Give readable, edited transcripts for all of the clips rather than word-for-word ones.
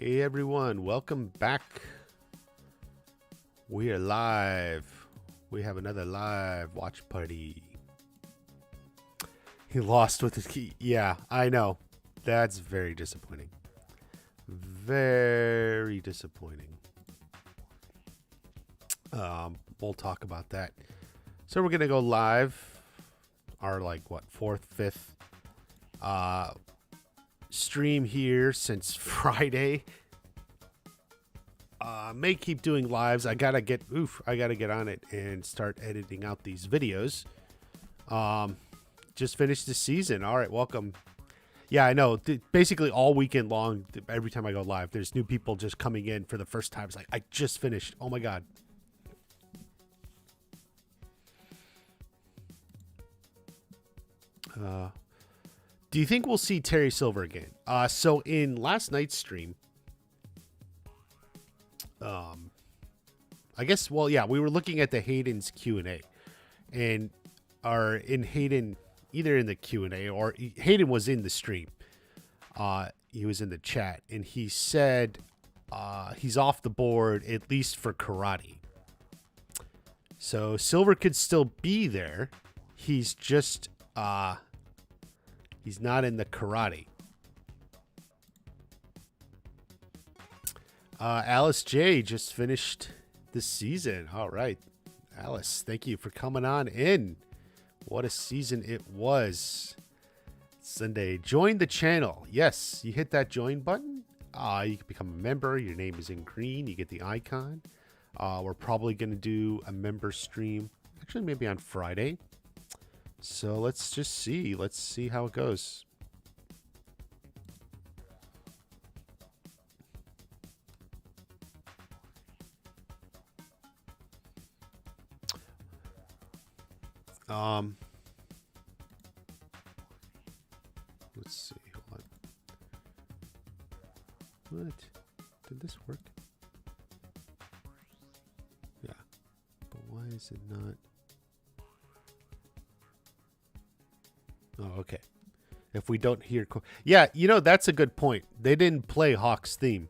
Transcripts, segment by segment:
Hey everyone, welcome back. We are live. We have another live watch party. He lost with his key. Yeah, I know. That's very disappointing. Very disappointing. We'll talk about that. So we're gonna go live. Our fourth, fifth stream here since Friday. May keep doing lives. I gotta get on it and start editing out these videos. Just finished the season. All right, welcome. Yeah, I know. Basically all weekend long, every time I go live, there's new people just coming in for the first time. It's like, I just finished. Oh my God. Do you think we'll see Terry Silver again? So in last night's stream, I guess, well, yeah, we were looking at the Hayden's Q&A, and in Hayden, either in the Q&A or Hayden was in the stream. He was in the chat, and he said he's off the board, at least for karate. So Silver could still be there. He's just, he's not in the karate. Alice J just finished this season. All right. Alice, thank you for coming on in. What a season it was. Sunday. Join the channel. Yes, you hit that join button. You can become a member. Your name is in green. You get the icon. We're probably going to do a member stream. Actually, maybe on Friday. So let's just see. Let's see how it goes. Let's see. Hold on. What? Did this work? Yeah. But why is it not? Oh, okay. If we don't hear... Yeah, you know, that's a good point. They didn't play Hawk's theme,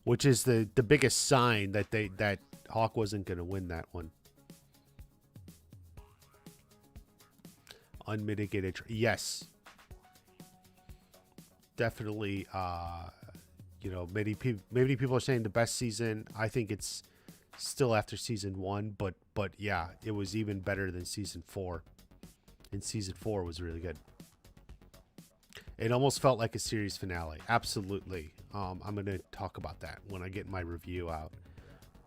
which is the biggest sign that that Hawk wasn't going to win that one. Unmitigated. Yes. Definitely, you know, many people are saying the best season. I think it's still after season 1, but yeah, it was even better than season 4. And season 4 was really good. It almost felt like a series finale. Absolutely. I'm going to talk about that when I get my review out.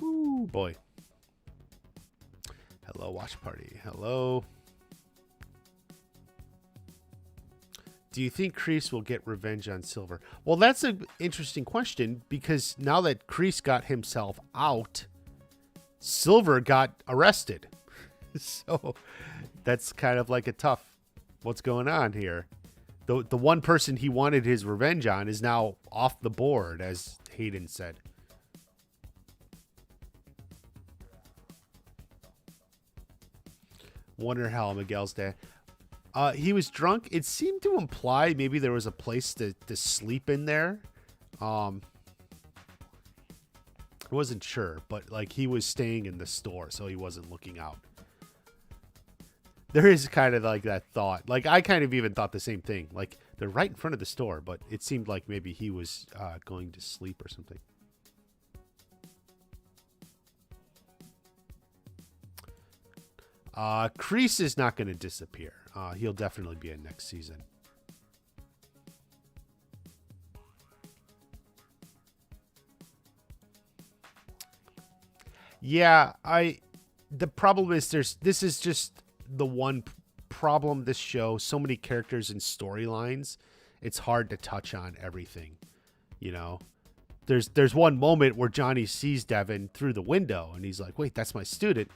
Ooh, boy. Hello, watch party. Hello. Do you think Kreese will get revenge on Silver? Well, that's an interesting question, because now that Kreese got himself out, Silver got arrested. So that's kind of like a tough, what's going on here? The one person he wanted his revenge on is now off the board, as Hayden said. Wonder how Miguel's day. He was drunk. It seemed to imply maybe there was a place to sleep in there. I wasn't sure, but like he was staying in the store, so he wasn't looking out. There is kind of like that thought. Like I kind of even thought the same thing. Like they're right in front of the store, but it seemed like maybe he was going to sleep or something. Kreese is not going to disappear. He'll definitely be in next season. Yeah, the problem is this is just the one problem this show. So many characters and storylines. It's hard to touch on everything. You know, there's one moment where Johnny sees Devin through the window and he's like, "Wait, that's my student."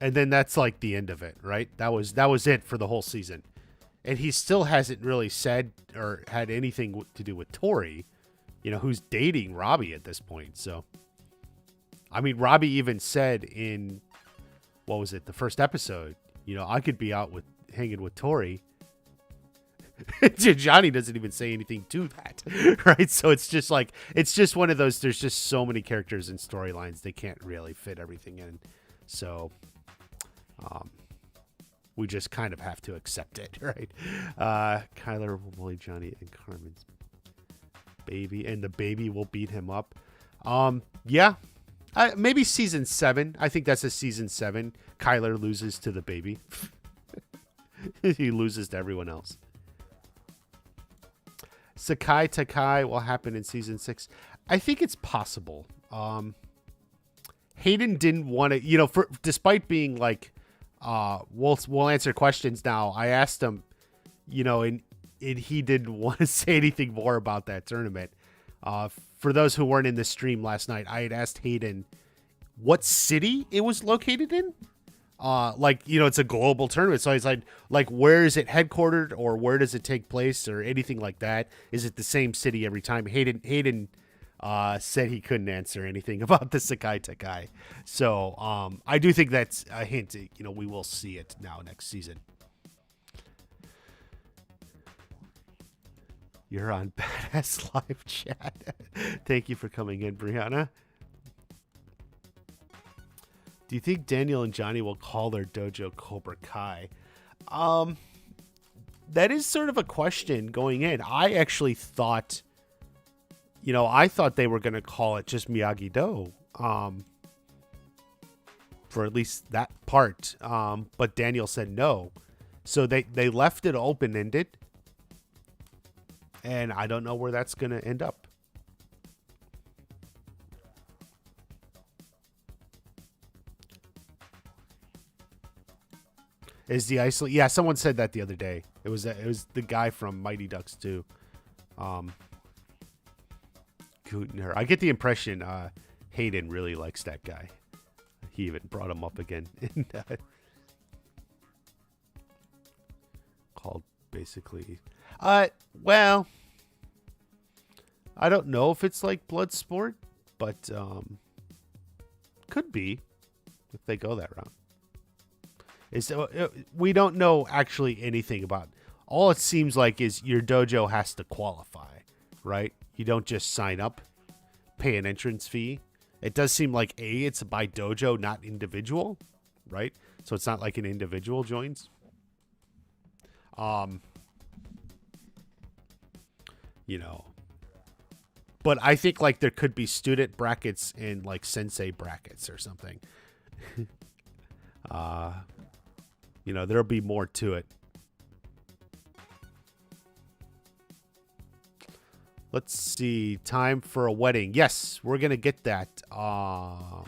And then that's like the end of it, right? That was it for the whole season. And he still hasn't really said or had anything to do with Tori, you know, who's dating Robbie at this point. So, I mean, Robbie even said in, what was it, the first episode, you know, I could be out hanging with Tori. Johnny doesn't even say anything to that, right? So it's just one of those. There's just so many characters and storylines they can't really fit everything in. So, we just kind of have to accept it, right? Kyler will bully Johnny and Carmen's baby, and the baby will beat him up. Yeah. Maybe season 7. I think that's a season 7. Kyler loses to the baby. He loses to everyone else. Sakai Takai will happen in season 6. I think it's possible. Hayden didn't want to, despite being like, we'll answer questions now. I asked him, and he didn't want to say anything more about that tournament. For those who weren't in the stream last night, I had asked Hayden what city it was located in. It's a global tournament. So he's like, where is it headquartered, or where does it take place, or anything like that? Is it the same city every time? Hayden said he couldn't answer anything about the Sakai Takai. So I do think that's a hint. We will see it now next season. You're on Badass Live Chat. Thank you for coming in, Brianna. Do you think Daniel and Johnny will call their dojo Cobra Kai? That is sort of a question going in. I actually thought, they were going to call it just Miyagi Do, for at least that part. But Daniel said no. So they left it open-ended. And I don't know where that's going to end up. Is the isolate? Yeah, someone said that the other day. It was the guy from Mighty Ducks 2. Gutner. I get the impression Hayden really likes that guy. He even brought him up again. Called basically. Well, I don't know if it's like Bloodsport, but could be if they go that route. We don't know actually anything about. All it seems like is your dojo has to qualify, right? You don't just sign up, pay an entrance fee. It does seem like it's by dojo, not individual, right? So it's not like an individual joins. But I think like there could be student brackets and like sensei brackets or something. There'll be more to it. Let's see. Time for a wedding. Yes, we're going to get that. I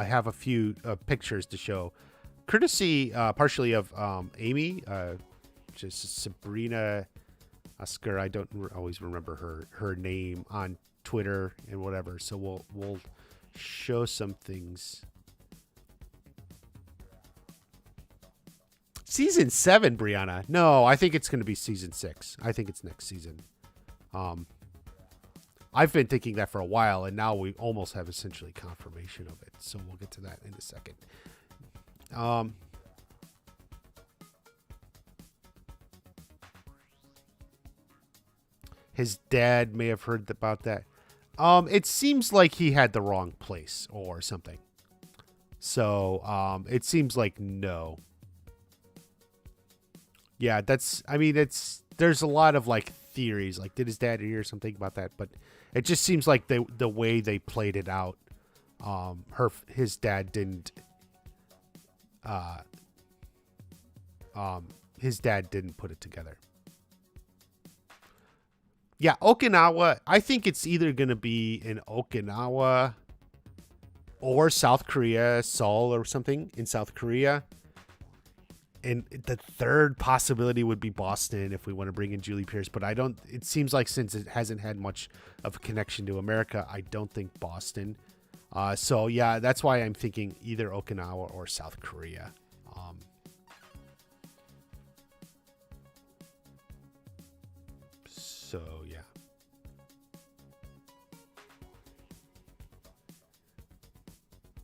have a few pictures to show. Courtesy partially of Amy, just Sabrina Oscar. I don't always remember her name on Twitter and whatever. So we'll show some things. Season 7, Brianna. No, I think it's going to be season 6. I think it's next season. I've been thinking that for a while, and now we almost have essentially confirmation of it. So we'll get to that in a second. His dad may have heard about that. It seems like he had the wrong place or something. So it seems like no. Yeah, there's a lot of like theories, like did his dad hear something about that? But it just seems like the way they played it out, his dad didn't put it together. Yeah, Okinawa, I think it's either going to be in Okinawa or South Korea, Seoul or something in South Korea. And the third possibility would be Boston if we want to bring in Julie Pierce. But it seems like since it hasn't had much of a connection to America, I don't think Boston. So, yeah, that's why I'm thinking either Okinawa or South Korea. So, yeah.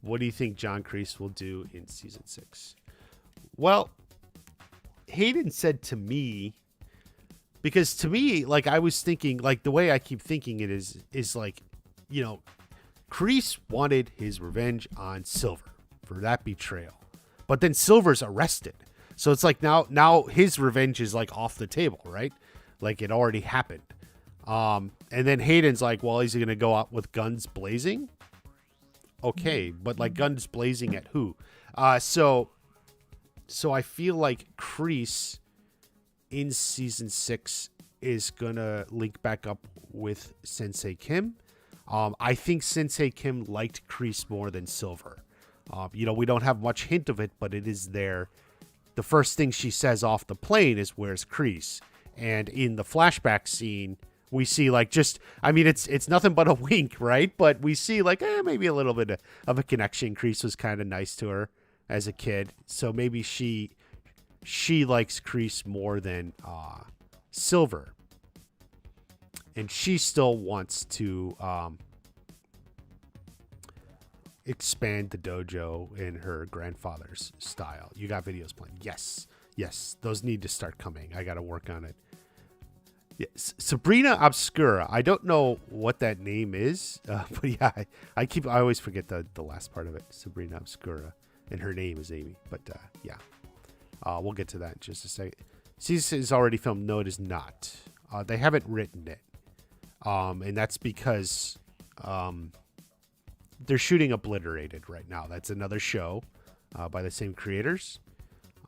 What do you think John Kreese will do in season 6? Well, Hayden said to me, because to me, like I was thinking, like the way I keep thinking it is like, you know, Kreese wanted his revenge on Silver for that betrayal, but then Silver's arrested, so it's like now his revenge is like off the table, right? Like it already happened. And then Hayden's like, well, is he gonna go out with guns blazing? Okay, but like guns blazing at who? So I feel like Kreese in season 6 is gonna link back up with Sensei Kim. I think Sensei Kim liked Kreese more than Silver. You know, we don't have much hint of it, but it is there. The first thing she says off the plane is, "Where's Kreese?" And in the flashback scene, we see like just, I mean, it's nothing but a wink, right? But we see like maybe a little bit of a connection. Kreese was kind of nice to her as a kid, so maybe she likes Kreese more than Silver, and she still wants to expand the dojo in her grandfather's style. You got videos playing? Yes, those need to start coming. I got to work on it. Yes. Sabrina Obscura. I don't know what that name is, but yeah, I always forget the last part of it. Sabrina Obscura, and her name is Amy. But yeah, we'll get to that in just a second. Season is already filmed. No, it is not. They haven't written it, and that's because they're shooting Obliterated right now. That's another show by the same creators.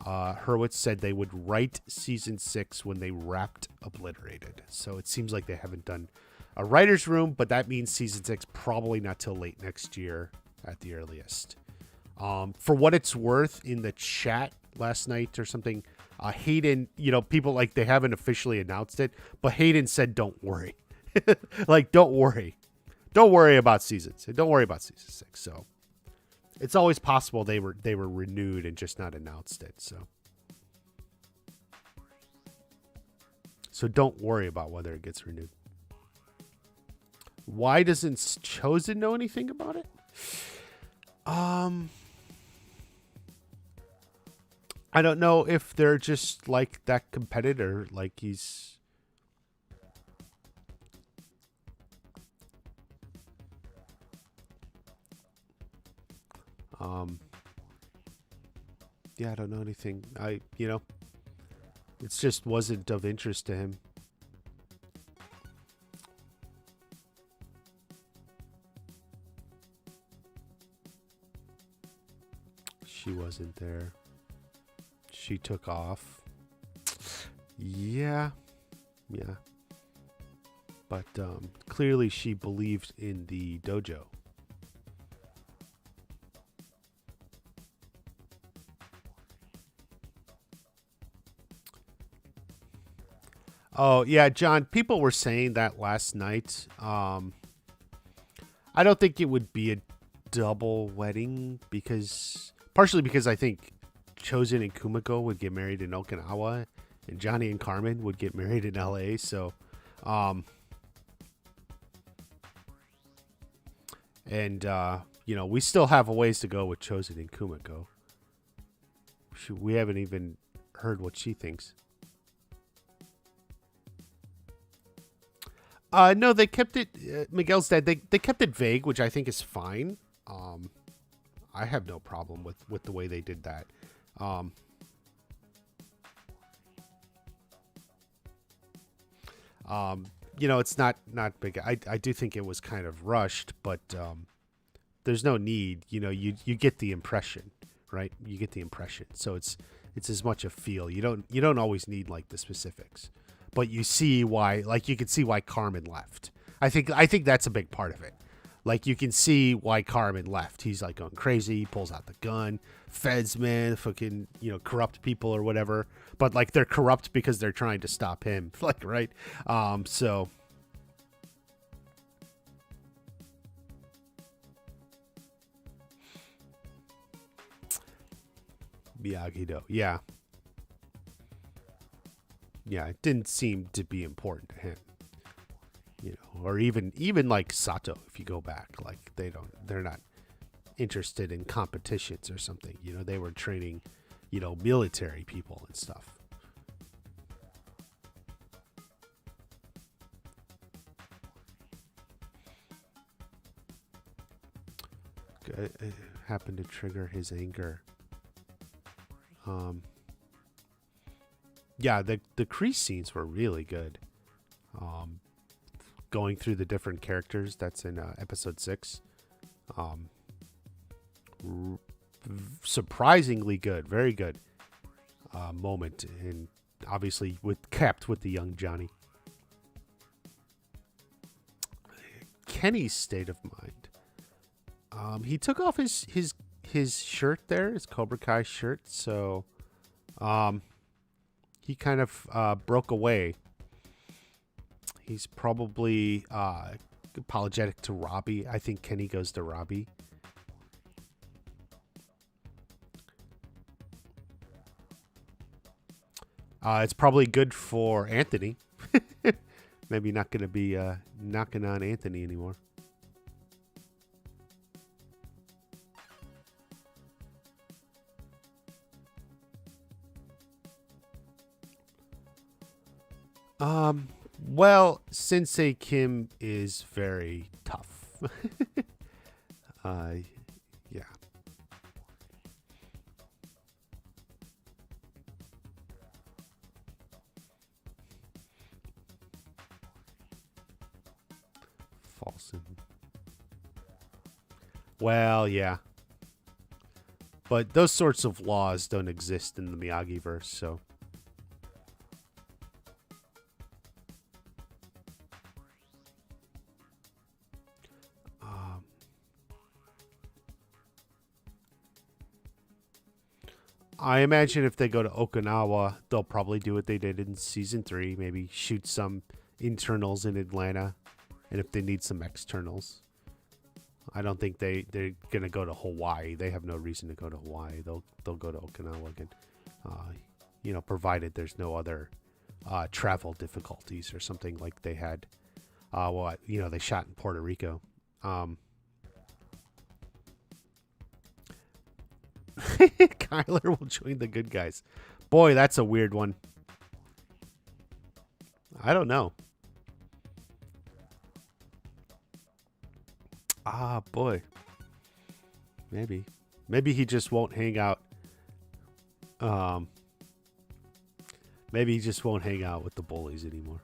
Hurwitz said they would write season 6 when they wrapped Obliterated. So it seems like they haven't done a writer's room, but that means season 6 probably not till late next year at the earliest. For what it's worth, in the chat last night or something, Hayden, you know, people like they haven't officially announced it, but Hayden said, "Don't worry." Like, don't worry. Don't worry about seasons. Don't worry about season 6. So it's always possible they were renewed and just not announced it. So don't worry about whether it gets renewed. Why doesn't Chosen know anything about it? I don't know if they're just like that competitor, like he's. Yeah, I don't know anything. It just wasn't of interest to him. She wasn't there. She took off. Yeah. But clearly she believed in the dojo. Oh, yeah, John, people were saying that last night. I don't think it would be a double wedding partially because I think Chosen and Kumiko would get married in Okinawa and Johnny and Carmen would get married in LA. So, we still have a ways to go with Chosen and Kumiko. We haven't even heard what she thinks. No, they kept it. Miguel's dead. They kept it vague, which I think is fine. I have no problem with the way they did that. It's not big. I do think it was kind of rushed, but there's no need. You get the impression, right? You get the impression. So it's as much a feel. You don't always need like the specifics. But you see why, like you can see why Carmen left. I think that's a big part of it. Like you can see why Carmen left. He's like going crazy. He pulls out the gun. Feds, man, fucking, corrupt people or whatever. But like they're corrupt because they're trying to stop him. Like, right? So. Miyagi-Do, yeah. Yeah, it didn't seem to be important to him, or even like Sato. If you go back, like they're not interested in competitions or something. They were training, military people and stuff. happened to trigger his anger. Yeah, the crease scenes were really good. Going through the different characters, that's in episode 6. Surprisingly good, very good moment, and obviously capped with the young Johnny. Kenny's state of mind. He took off his shirt there, his Cobra Kai shirt, so he kind of broke away. He's probably apologetic to Robbie. I think Kenny goes to Robbie. It's probably good for Anthony. Maybe not going to be knocking on Anthony anymore. Well, Sensei Kim is very tough. Yeah. False. Well, yeah. But those sorts of laws don't exist in the Miyagi verse, so. I imagine if they go to Okinawa, they'll probably do what they did in season 3. Maybe shoot some internals in Atlanta, and if they need some externals. I don't think they're gonna go to Hawaii. They have no reason to go to Hawaii. They'll go to Okinawa again, provided there's no other travel difficulties or something like they had. They shot in Puerto Rico. Kyler will join the good guys. Boy, that's a weird one. I don't know. Boy. Maybe he just won't hang out. Maybe he just won't hang out with the bullies anymore.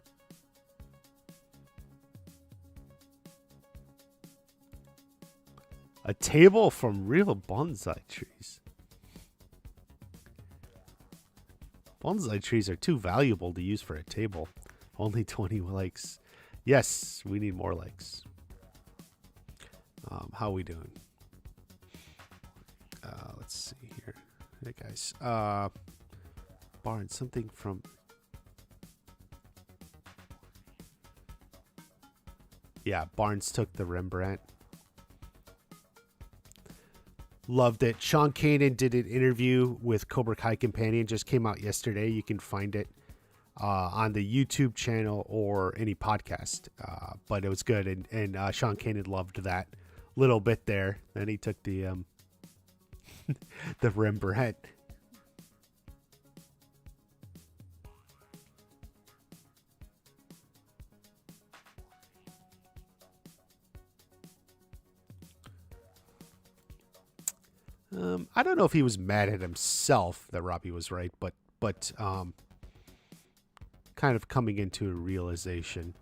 A table from real bonsai trees. Bonsai trees are too valuable to use for a table. Only 20 likes. Yes, we need more likes. How are we doing? Let's see here. Hey, guys. Barnes, something from... Yeah, Barnes took the Rembrandt. Loved it. Sean Kanan did an interview with Cobra Kai Companion. Just came out yesterday. You can find it on the YouTube channel or any podcast. But it was good. And Sean Kanan loved that little bit there. Then he took the the Rembrandt. I don't know if he was mad at himself that Robbie was right, but kind of coming into a realization.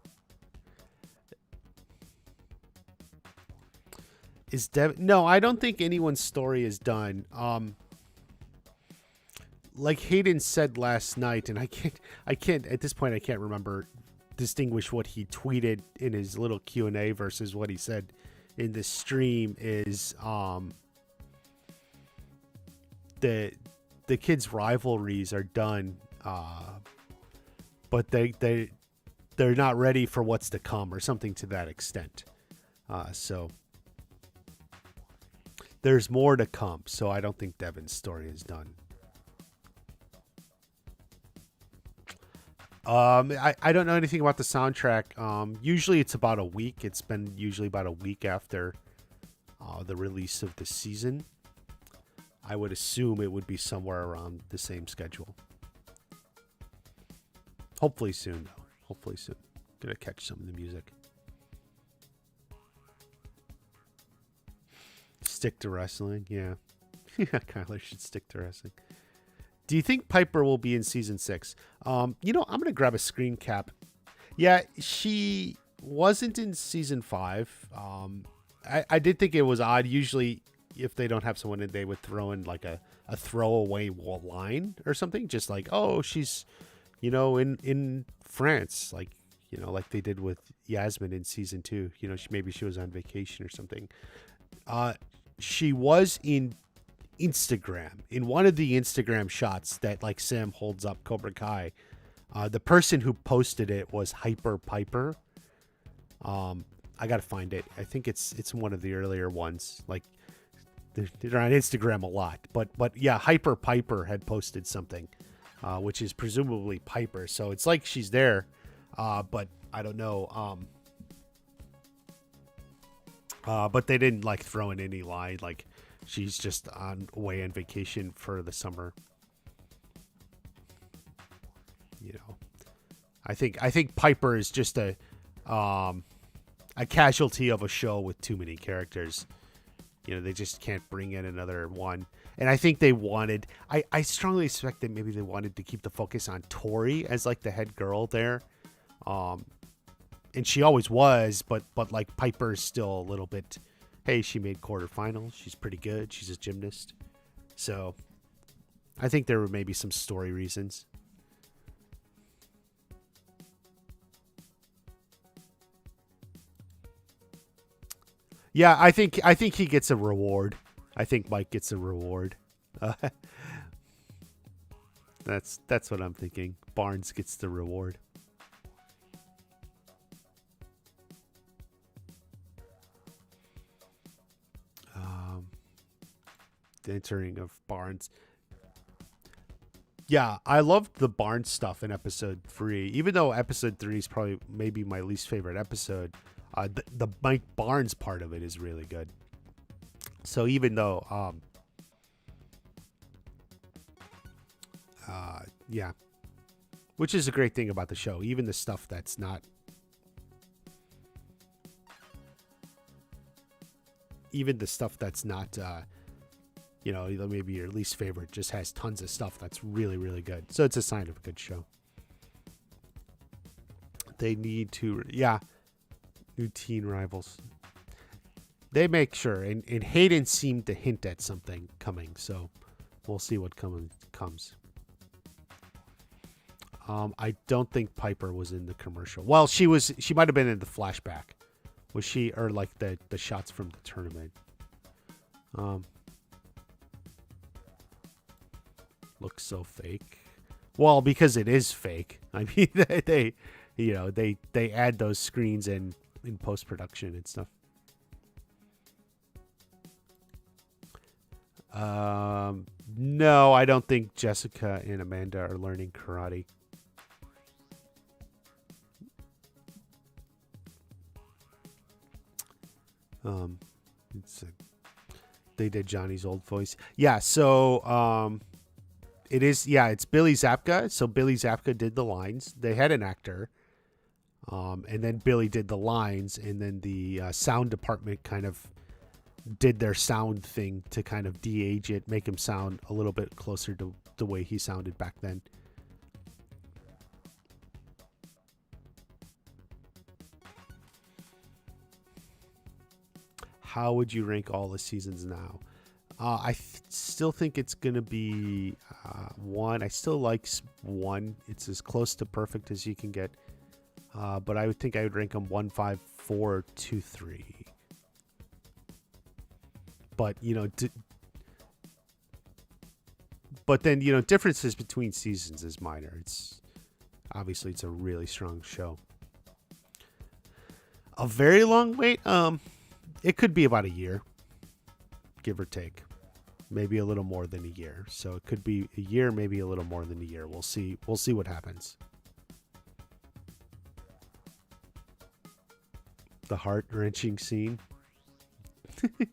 No, I don't think anyone's story is done. Like Hayden said last night, and I can't at this point I can't remember distinguish what he tweeted in his little Q&A versus what he said in the stream is the kids' rivalries are done, but they're not ready for what's to come or something to that extent. So there's more to come. So I don't think Devin's story is done. I don't know anything about the soundtrack. Usually it's about a week. It's been usually about a week after the release of the season. I would assume it would be somewhere around the same schedule. Hopefully soon, though. Hopefully soon. Gonna catch some of the music. Stick to wrestling, yeah. Yeah, Kyler should stick to wrestling. Do you think Piper will be in season 6? I'm gonna grab a screen cap. Yeah, she wasn't in season 5. I did think it was odd. Usually, if they don't have someone in, they would throw in like a throwaway line or something, just like, oh, she's, in France, like, like they did with Yasmin in season 2. Maybe she was on vacation or something. She was in Instagram, in one of the Instagram shots that like Sam holds up Cobra Kai. The person who posted it was Hyper Piper. I gotta find it. I think it's one of the earlier ones. Like they're on Instagram a lot, but yeah, Hyper Piper had posted something, which is presumably Piper. So it's like she's there, but I don't know. But they didn't like throw in any line. Like she's just away on vacation for the summer. I think Piper is just a casualty of a show with too many characters. They just can't bring in another one. And I think they wanted, I strongly suspect that maybe they wanted to keep the focus on Tori as like the head girl there. And she always was, but like Piper's still a little bit, hey, she made quarterfinals. She's pretty good. She's a gymnast. So I think there were maybe some story reasons. Yeah, I think he gets a reward. I think Mike gets a reward. That's what I'm thinking. Barnes gets the reward. The entering of Barnes. Yeah, I loved the Barnes stuff in episode 3. Even though episode 3 is probably maybe my least favorite episode. The Mike Barnes part of it is really good. So even though, yeah, which is a great thing about the show. Even the stuff that's not, maybe your least favorite, just has tons of stuff that's really, really good. So it's a sign of a good show. They need to, yeah. New teen rivals. They make sure, and Hayden seemed to hint at something coming, so we'll see what comes. I don't think Piper was in the commercial. Well, she might have been in the flashback. Was she, or like the shots from the tournament? Looks so fake. Well, because it is fake. I mean, they add those screens in post-production and stuff. No, I don't think Jessica and Amanda are learning karate. They did Johnny's old voice. Yeah, so it is. Yeah, it's Billy Zabka. So Billy Zabka did the lines. They had an actor. And then Billy did the lines, and then the sound department kind of did their sound thing to kind of de-age it, make him sound a little bit closer to the way he sounded back then. How would you rank all the seasons now? I still think it's going to be 1. I still like 1. It's as close to perfect as you can get. But I would think I would rank them 1, 5, 4, 2, 3. But, but then, differences between seasons is minor. It's a really strong show. A very long wait. It could be about a year, give or take. Maybe a little more than a year. So it could be a year, maybe a little more than a year. We'll see. We'll see what happens. The heart-wrenching scene.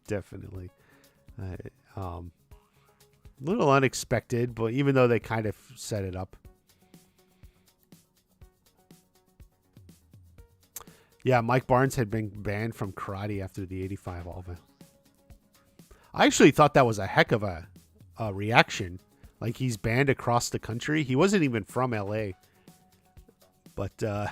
Definitely. A little unexpected, but even though they kind of set it up. Yeah, Mike Barnes had been banned from karate after the 85 Alva. I actually thought that was a heck of a reaction. Like, he's banned across the country. He wasn't even from LA. But I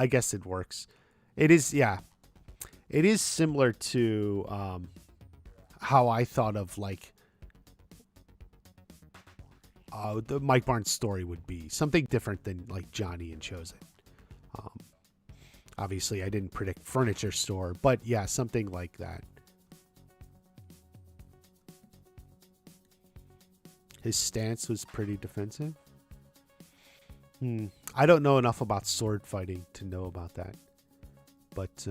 guess it works. It is, yeah. It is similar to how I thought of, like, the Mike Barnes story would be. Something different than, like, Johnny and Chosen. Obviously, I didn't predict Furniture Store, but yeah, something like that. His stance was pretty defensive. I don't know enough about sword fighting to know about that. But,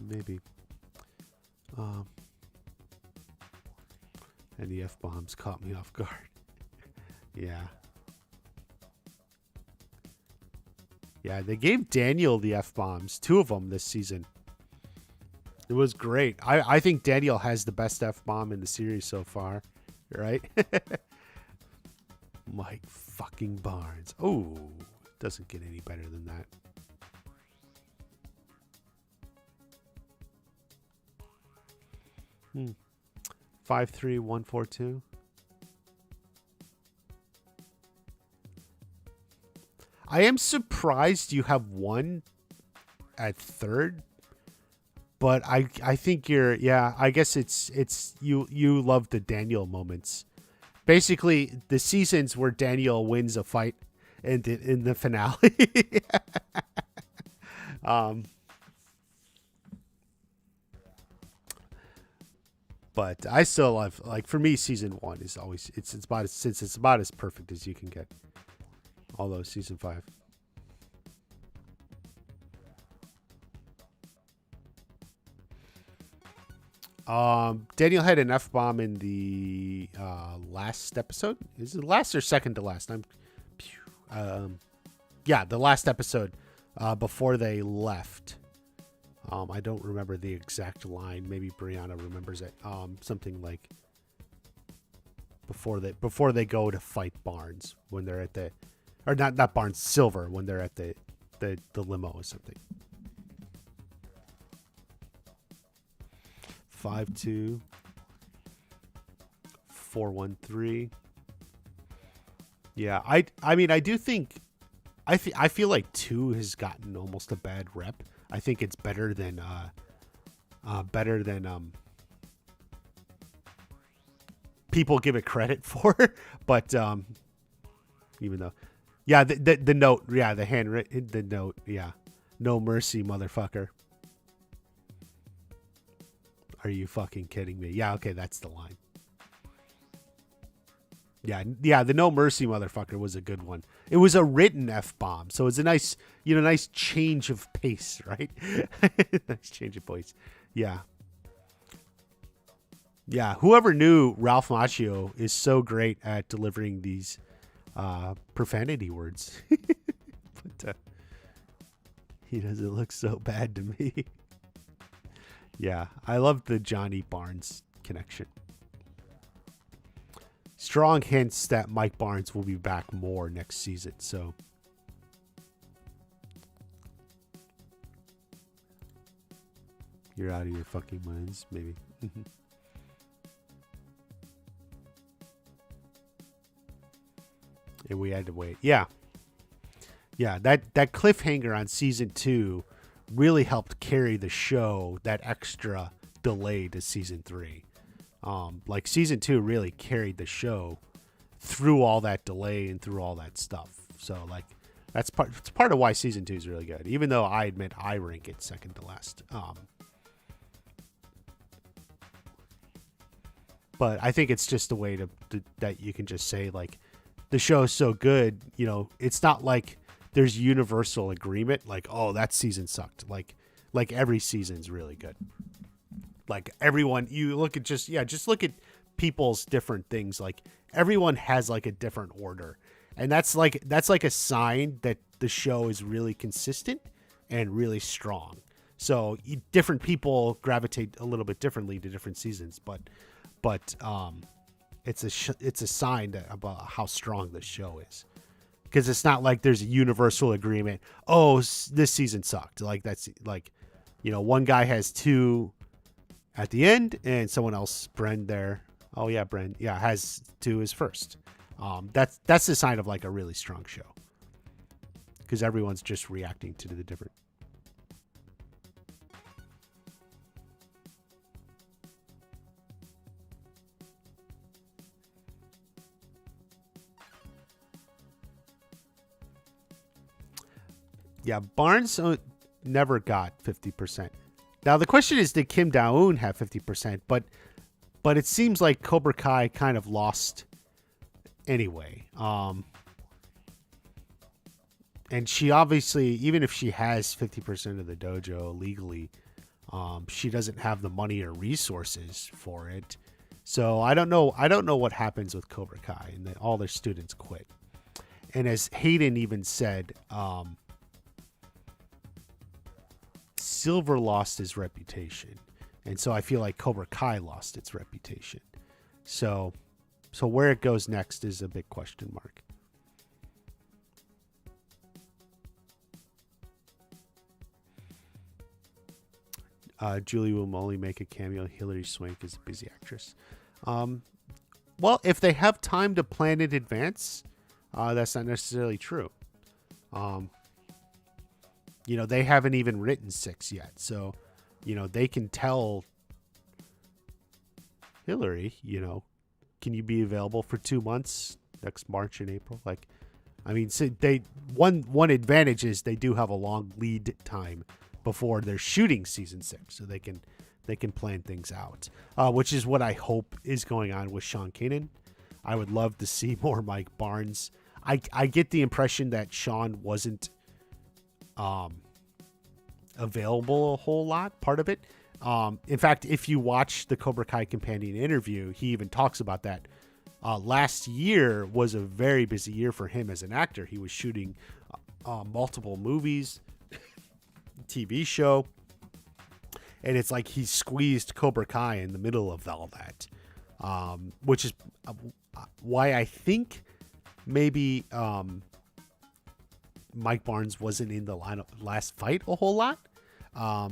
maybe. And the F-bombs caught me off guard. Yeah. Yeah, they gave Daniel the F-bombs. 2 of them this season. It was great. I think Daniel has the best F-bomb in the series so far. Right? Mike fucking Barnes. Oh, doesn't get any better than that. Hmm. 53142. I am surprised you have one at third, but I think you're, yeah, I guess it's you love the Daniel moments. Basically, the seasons where Daniel wins a fight in the finale. But I still love, like, for me, season 1 is always, it's about as perfect as you can get. Although season 5. Daniel had an F-bomb in the last episode. Is it last or second to last? Yeah, the last episode before they left. I don't remember the exact line. Maybe Brianna remembers it. Something like before they go to fight Barnes when they're at the, or not Barnes, Silver, when they're at the limo or something. 52413. Yeah, I mean, I do think I feel like 2 has gotten almost a bad rep. I think it's better than people give it credit for. But even though, yeah, the note, yeah, the note, yeah, no mercy, motherfucker. Are you fucking kidding me? Yeah, okay, that's the line. Yeah, the no mercy, motherfucker was a good one. It was a written F-bomb, so it's a nice, nice change of pace, right? Nice change of pace. Yeah. Yeah, whoever knew Ralph Macchio is so great at delivering these profanity words. But he doesn't look so bad to me. Yeah, I love the Johnny Barnes connection. Strong hints that Mike Barnes will be back more next season, so. You're out of your fucking minds, maybe. And we had to wait. Yeah. Yeah, that cliffhanger on season 2 really helped carry the show, that extra delay to season 3. Like, season 2 really carried the show through all that delay and through all that stuff. So, like, it's part of why season 2 is really good, even though I admit I rank it second to last. But I think it's just a way to that you can just say, like, the show is so good, it's not like there's universal agreement, like, oh, that season sucked. Like every season's really good. Like, everyone, you look at just look at people's different things. Like, everyone has, like, a different order, and that's like a sign that the show is really consistent and really strong. So different people gravitate a little bit differently to different seasons, but it's a sign about how strong the show is. because it's not like there's a universal agreement. Oh, this season sucked. Like that's like, one guy has 2 at the end, and someone else, Bren there. Oh yeah, Bren. Yeah, has 2 as first. That's the sign of like a really strong show, because everyone's just reacting to the different. Yeah, Barnes never got 50%. Now the question is, did Kim Dae-un have 50%? But it seems like Cobra Kai kind of lost anyway. And she obviously, even if she has 50% of the dojo legally, she doesn't have the money or resources for it. So I don't know what happens with Cobra Kai, and that all their students quit. And as Hayden even said, Silver lost his reputation, and so I feel like Cobra Kai lost its reputation. So where it goes next is a big question mark. Julie will only make a cameo. Hilary Swank is a busy actress. Well, if they have time to plan in advance, that's not necessarily true. They haven't even written 6 yet. So, they can tell Hillary, can you be available for 2 months next March and April? Like, I mean, so one advantage is they do have a long lead time before they're shooting season 6, so they can plan things out, which is what I hope is going on with Sean Kanan. I would love to see more Mike Barnes. I get the impression that Sean wasn't available a whole lot, part of it. In fact, if you watch the Cobra Kai companion interview, he even talks about that. Last year was a very busy year for him as an actor. He was shooting multiple movies, TV show, and it's like he squeezed Cobra Kai in the middle of all that, which is why I think maybe Mike Barnes wasn't in the last fight a whole lot. I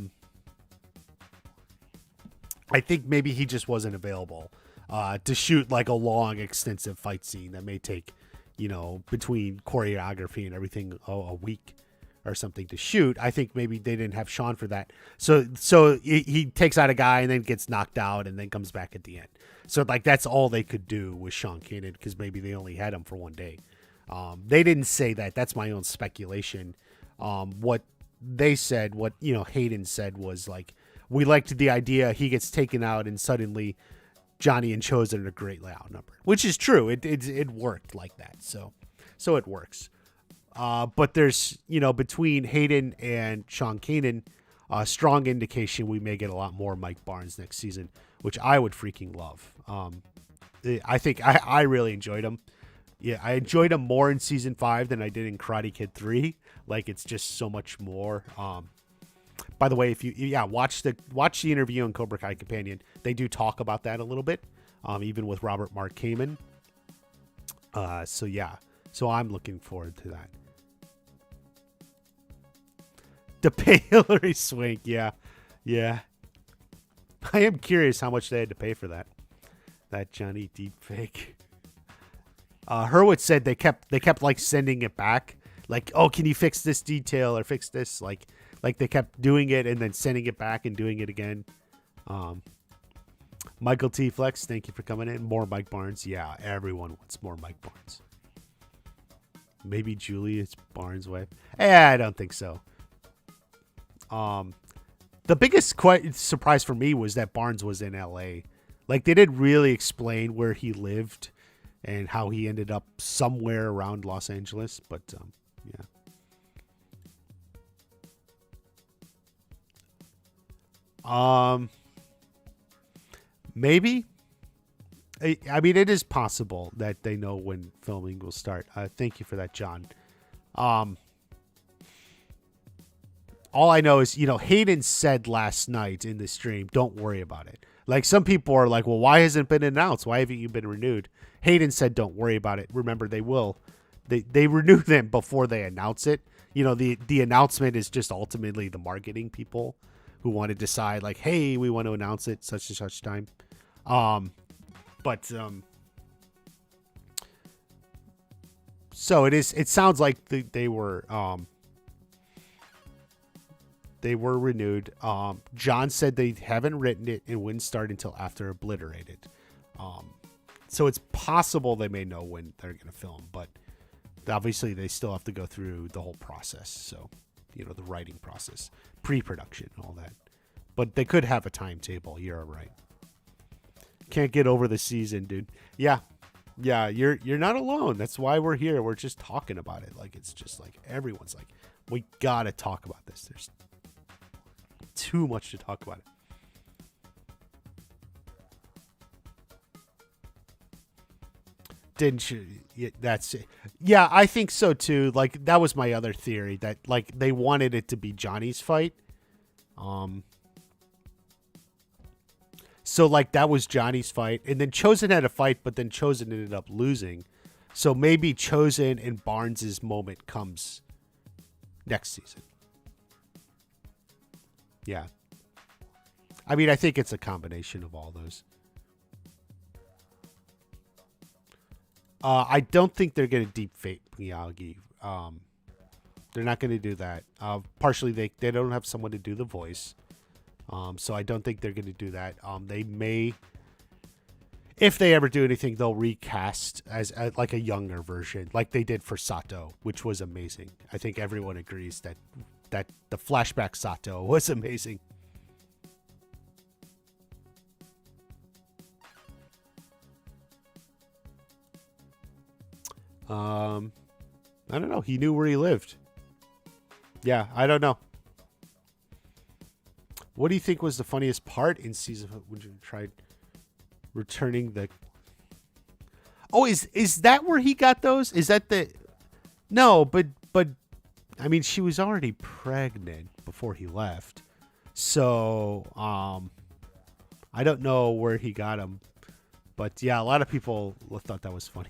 think maybe he just wasn't available to shoot like a long, extensive fight scene that may take, between choreography and everything, a week or something to shoot. I think maybe they didn't have Sean for that. So he takes out a guy and then gets knocked out and then comes back at the end. So like that's all they could do with Sean Kanan, because maybe they only had him for one day. They didn't say that. That's my own speculation. What they said, what Hayden said was like, we liked the idea he gets taken out and suddenly Johnny and Chosen are a great outnumber, which is true. It worked like that. So it works. But there's, between Hayden and Sean Kanan, a strong indication we may get a lot more Mike Barnes next season, which I would freaking love. I think I really enjoyed him. Yeah, I enjoyed him more in season 5 than I did in Karate Kid 3. Like, it's just so much more. By the way, if you watch the interview on Cobra Kai Companion, they do talk about that a little bit, even with Robert Mark Kamen. So I'm looking forward to that. To pay Hilary Swank, yeah. I am curious how much they had to pay for that Johnny deepfake. Hurwitz said they kept like sending it back, like, oh, can you fix this detail or fix this, like they kept doing it and then sending it back and doing it again. Michael T. Flex, thank you for coming in. More Mike Barnes. Yeah, everyone wants more Mike Barnes. Maybe Julius Barnes' wife. I don't think so. The biggest surprise for me was that Barnes was in LA. Like, they didn't really explain where he lived and how he ended up somewhere around Los Angeles, but yeah. Maybe. I mean, it is possible that they know when filming will start. Thank you for that, John. All I know is, Hayden said last night in the stream, don't worry about it. Like, some people are like, well, why hasn't it been announced? Why haven't you been renewed? Hayden said, don't worry about it. Remember, they will They renew them before they announce it. The announcement is just ultimately the marketing people who want to decide like, hey, we want to announce it such and such time. But so it sounds like they were renewed. John said they haven't written it and wouldn't start until after Obliterated. So it's possible they may know when they're going to film, but obviously they still have to go through the whole process. So, the writing process, pre-production, all that. But they could have a timetable. You're right. Can't get over the season, dude. Yeah. Yeah, you're not alone. That's why we're here. We're just talking about it. Like, it's just like everyone's like, we got to talk about this. There's too much to talk about it. Didn't you? Yeah, that's it. Yeah, I think so too. Like, that was my other theory, that like they wanted it to be Johnny's fight. So like that was Johnny's fight, and then Chosen had a fight, but then Chosen ended up losing. So maybe Chosen and Barnes's moment comes next season. Yeah. I mean, I think it's a combination of all those. I don't think they're going to deep fake Miyagi. They're not going to do that. Partially, they don't have someone to do the voice. So I don't think they're going to do that. They may, if they ever do anything, they'll recast as like a younger version, like they did for Sato, which was amazing. I think everyone agrees that the flashback Sato was amazing. I don't know. He knew where he lived. Yeah, I don't know. What do you think was the funniest part in season? When you tried returning the? Oh, is that where he got those? Is that the? No, but I mean, she was already pregnant before he left, so I don't know where he got them, but yeah, a lot of people thought that was funny.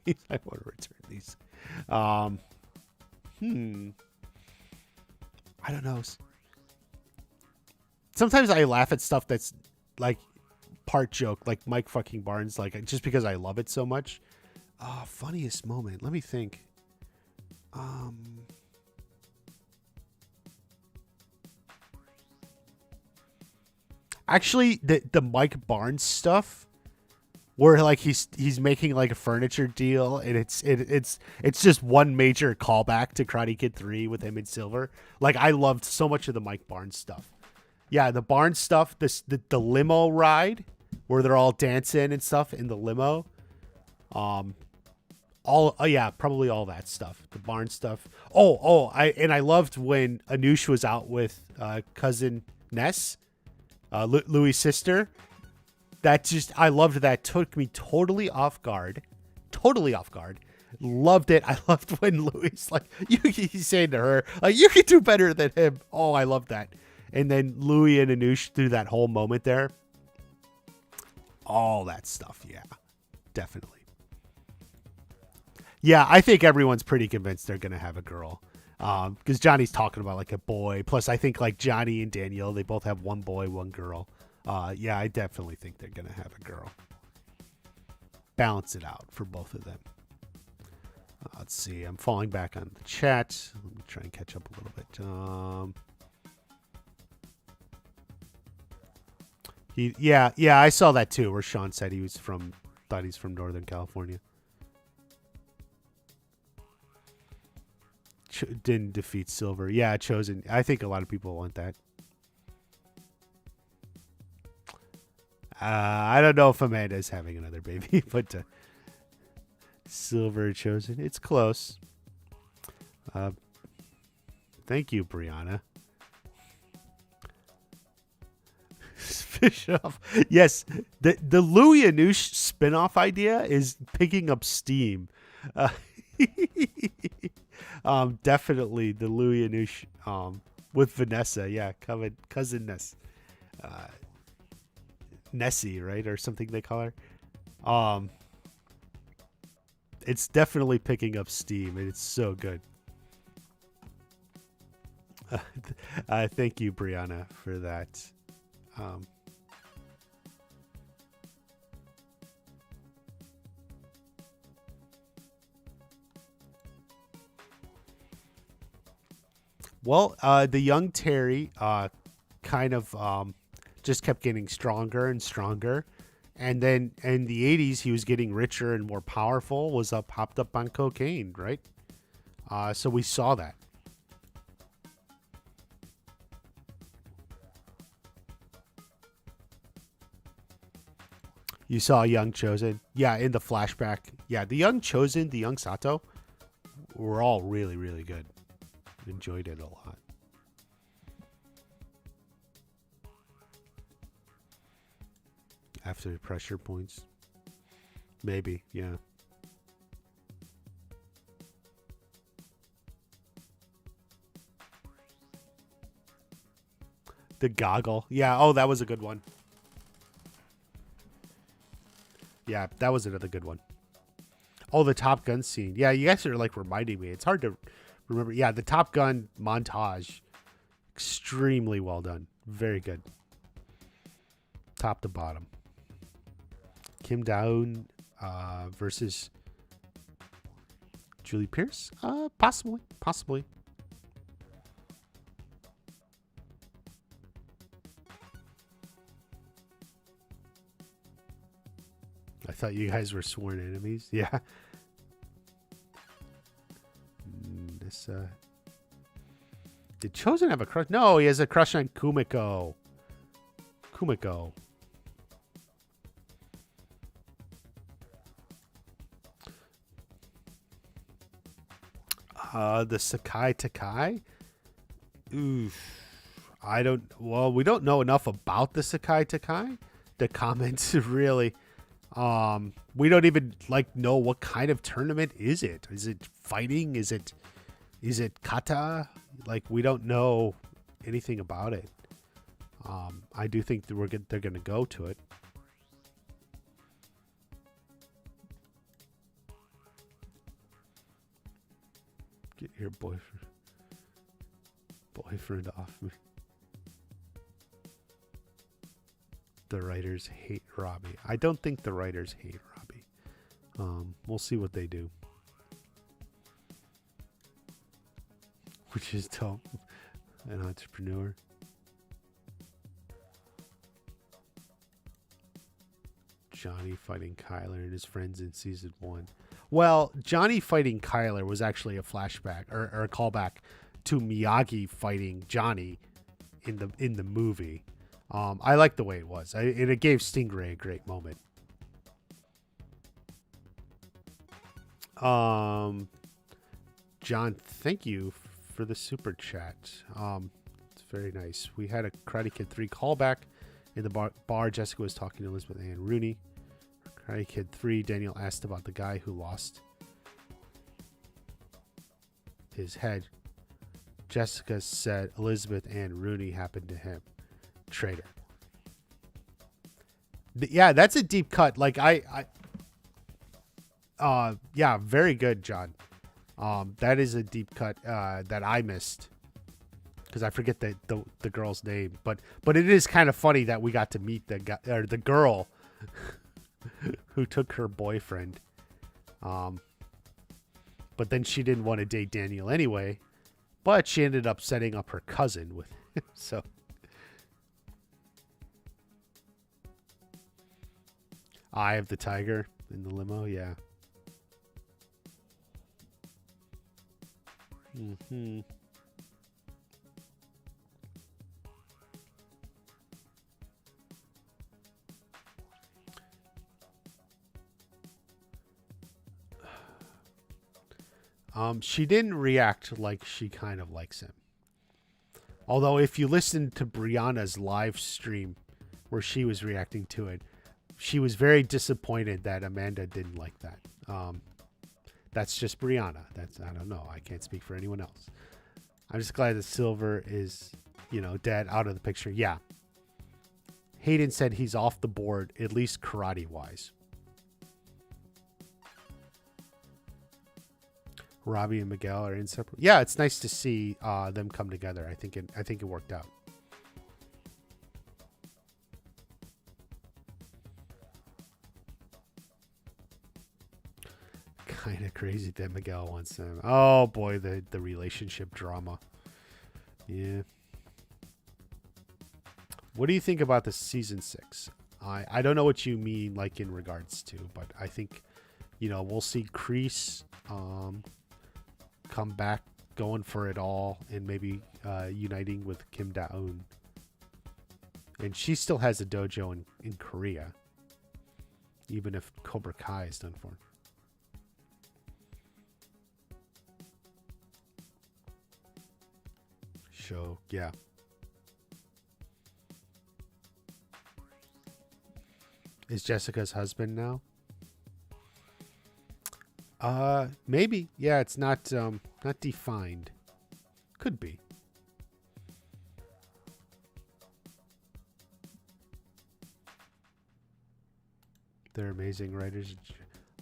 I want to return these. I don't know. Sometimes I laugh at stuff that's like part joke, like Mike fucking Barnes, like just because I love it so much. Funniest moment. Let me think. Actually, the Mike Barnes stuff, where like he's making like a furniture deal, and it's just one major callback to Karate Kid 3 with him in silver. Like, I loved so much of the Mike Barnes stuff. Yeah, the Barnes stuff, the limo ride where they're all dancing and stuff in the limo. Probably all that stuff. The Barnes stuff. I loved when Anush was out with cousin Ness, Louis' sister. I loved that. Took me totally off guard. Loved it. I loved when Louis he's saying to her, like, you can do better than him. Oh, I love that. And then Louis and Anush through that whole moment there. All that stuff, yeah. Definitely. Yeah, I think everyone's pretty convinced they're going to have a girl. Because Johnny's talking about like a boy. Plus, I think like Johnny and Danielle, they both have one boy, one girl. Yeah, I definitely think they're going to have a girl. Balance it out for both of them. Let's see. I'm falling back on the chat. Let me try and catch up a little bit. Yeah, I saw that too, where Sean said thought he's from Northern California. Didn't defeat Silver. Yeah, Chosen. I think a lot of people want that. I don't know if Amanda is having another baby, but Silver Chosen. It's close. Thank you, Brianna. Fish off. Yes, the Louis Anush spinoff idea is picking up steam. Definitely the Louis Anush with Vanessa. Yeah, cousin Ness. Nessie, right? Or something they call her. it's definitely picking up steam, and it's so good. Thank you, Brianna, for that. Um, well, the young Terry kind of just kept getting stronger and stronger. And then in the 80s, he was getting richer and more powerful, was popped up on cocaine, right? So we saw that. You saw Young Chosen. Yeah, in the flashback. Yeah, the Young Chosen, the Young Sato were all really, really good. Enjoyed it a lot. After pressure points. Maybe, yeah. The goggle. Yeah, oh, that was a good one. Yeah, that was another good one. Oh, the Top Gun scene. Yeah, you guys are like reminding me. It's hard to remember. Yeah, the Top Gun montage. Extremely well done. Very good. Top to bottom. Kim Daun versus Julie Pierce? Possibly. Possibly. I thought you guys were sworn enemies. Yeah. This, did Chosen have a crush? No, he has a crush on Kumiko. Kumiko. The Sakai Takai? Oof. Well, we don't know enough about the Sakai Takai to comment really. We don't even know what kind of tournament is it? Is it fighting? Is it kata? We don't know anything about it. I do think that they're going to go to it. Get your boyfriend off me. The writers hate Robbie. I don't think the writers hate Robbie. We'll see what they do. Which is dope. An entrepreneur. Johnny fighting Kyler and his friends in season 1. Well, Johnny fighting Kyler was actually a flashback or a callback to Miyagi fighting Johnny in the movie. I like the way it was. It gave Stingray a great moment. John, thank you for the super chat. It's very nice. We had a Karate Kid 3 callback in the bar. Jessica was talking to Elizabeth Ann Rooney. Karate Kid 3, Daniel asked about the guy who lost his head. Jessica said Elizabeth Ann Rooney happened to him. Traitor. Yeah, that's a deep cut. Yeah, very good, John. That is a deep cut that I missed because I forget the girl's name, but it is kind of funny that we got to meet the guy or the girl who took her boyfriend. But then she didn't want to date Daniel anyway, but she ended up setting up her cousin with him. So Eye of the Tiger in the limo, yeah. Mm-hmm. She didn't react like she kind of likes him. Although if you listen to Brianna's live stream where she was reacting to it, she was very disappointed that Amanda didn't like that. That's just Brianna. I don't know. I can't speak for anyone else. I'm just glad that Silver is, dead, out of the picture. Yeah. Hayden said he's off the board, at least karate-wise. Robbie and Miguel are inseparable. Yeah, it's nice to see them come together. I think it worked out. Kind of crazy that Miguel wants them. Oh boy, the relationship drama. Yeah. What do you think about the season 6? I don't know what you mean, like in regards to, but I think, we'll see Kreese come back, going for it all, and maybe uniting with Kim Da-eun. And she still has a dojo in Korea, even if Cobra Kai is done for. Show, yeah. Is Jessica's husband now? Maybe. Yeah, it's not defined. Could be. They're amazing writers.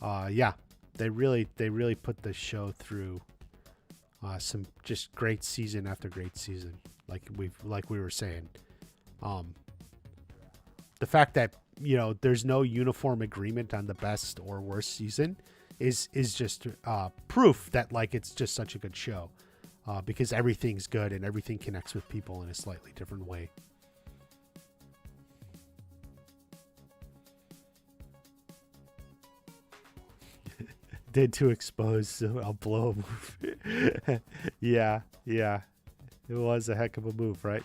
Yeah, they really put the show through some just great season after great season. Like we were saying, the fact that there's no uniform agreement on the best or worst season is just proof that like it's just such a good show, because everything's good and everything connects with people in a slightly different way. Did to expose, so I'll blow a move. yeah, it was a heck of a move, right?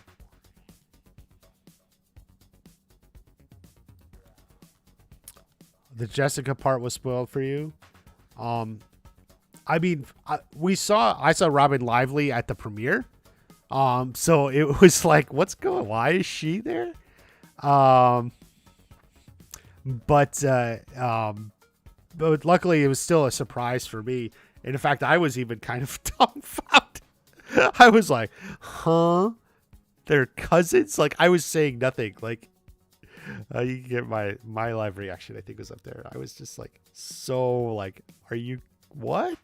The Jessica part was spoiled for you. I mean, I saw Robin Lively at the premiere. So it was like, why is she there? But luckily it was still a surprise for me. And in fact, I was even kind of dumbfounded. I was like, huh? They're cousins? Like, I was saying nothing. Like, you can get my live reaction, I think, was up there. I was just like, so like, are you, what?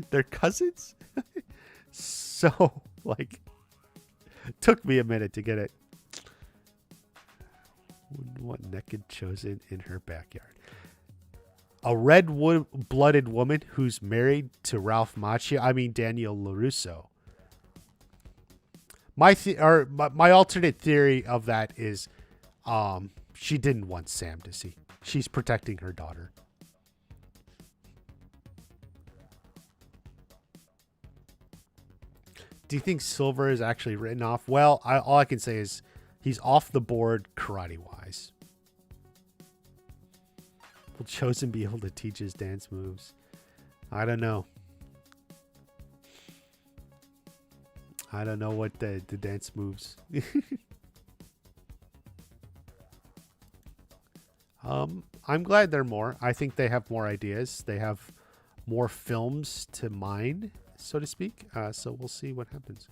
They're cousins? So like, took me a minute to get it. What naked chosen in her backyard? A red-blooded woman who's married to Ralph Macchio. I mean, Daniel LaRusso. My alternate theory of that is, she didn't want Sam to see. She's protecting her daughter. Do you think Silver is actually written off? Well, all I can say is he's off the board karate-wise. Will Chosen be able to teach his dance moves? I don't know. I don't know what the dance moves. I'm glad they're more. I think they have more ideas. They have more films to mine, so to speak. So we'll see what happens.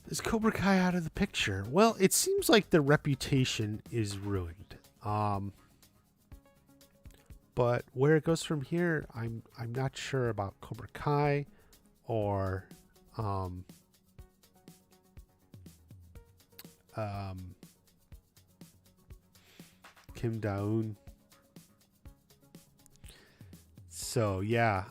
Is Cobra Kai out of the picture? Well, it seems like the reputation is ruined. But where it goes from here, I'm not sure about Cobra Kai or Kim Da-eun. So yeah,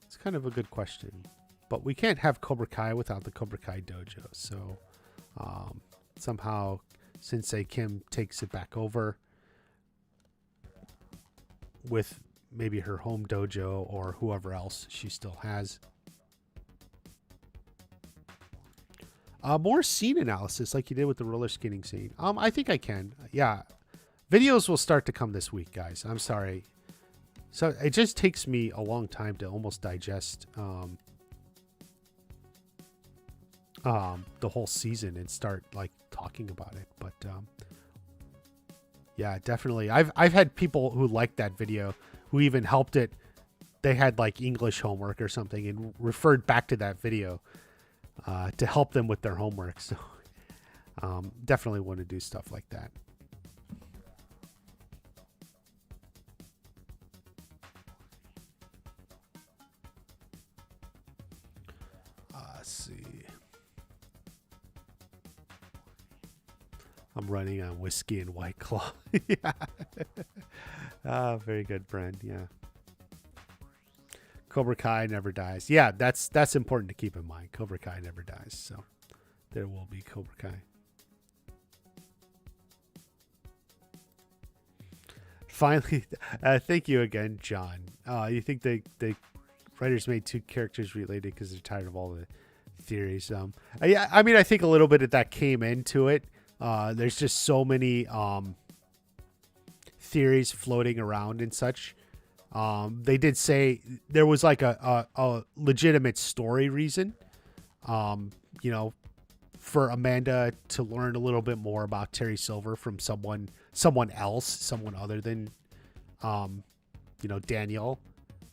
it's kind of a good question. But we can't have Cobra Kai without the Cobra Kai dojo. So somehow Sensei Kim takes it back over with maybe her home dojo or whoever else she still has. More scene analysis like you did with the roller skating scene. I think I can. Yeah. Videos will start to come this week, guys. I'm sorry. So it just takes me a long time to almost digest the whole season and start like talking about it. But yeah, definitely. I've had people who liked that video who even helped it they had like English homework or something and referred back to that video to help them with their homework. So definitely want to do stuff like that. Let's see. I'm running on whiskey and White Claw. Yeah. Very good, friend. Yeah. Cobra Kai never dies. Yeah, that's important to keep in mind. Cobra Kai never dies, so there will be Cobra Kai. Finally, thank you again, John. You think the writers made two characters related because they're tired of all the theories. Yeah, I mean, I think a little bit of that came into it. There's just so many theories floating around and such. They did say there was like a legitimate story reason, you know, for Amanda to learn a little bit more about Terry Silver from someone else, someone other than, you know, Daniel.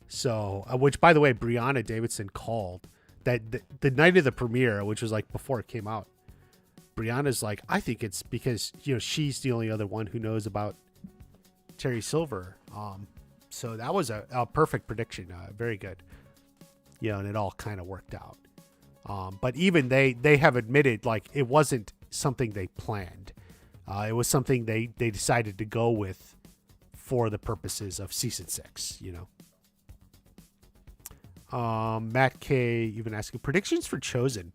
So, which by the way, Brianna Davidson called that the night of the premiere, which was like before it came out. Brianna's like, I think it's because, you know, she's the only other one who knows about Terry Silver. So that was a perfect prediction. Very good. You know, and it all kind of worked out. But even they have admitted, like, it wasn't something they planned. It was something they decided to go with for the purposes of season 6, you know. Matt K even asking predictions for Chosen.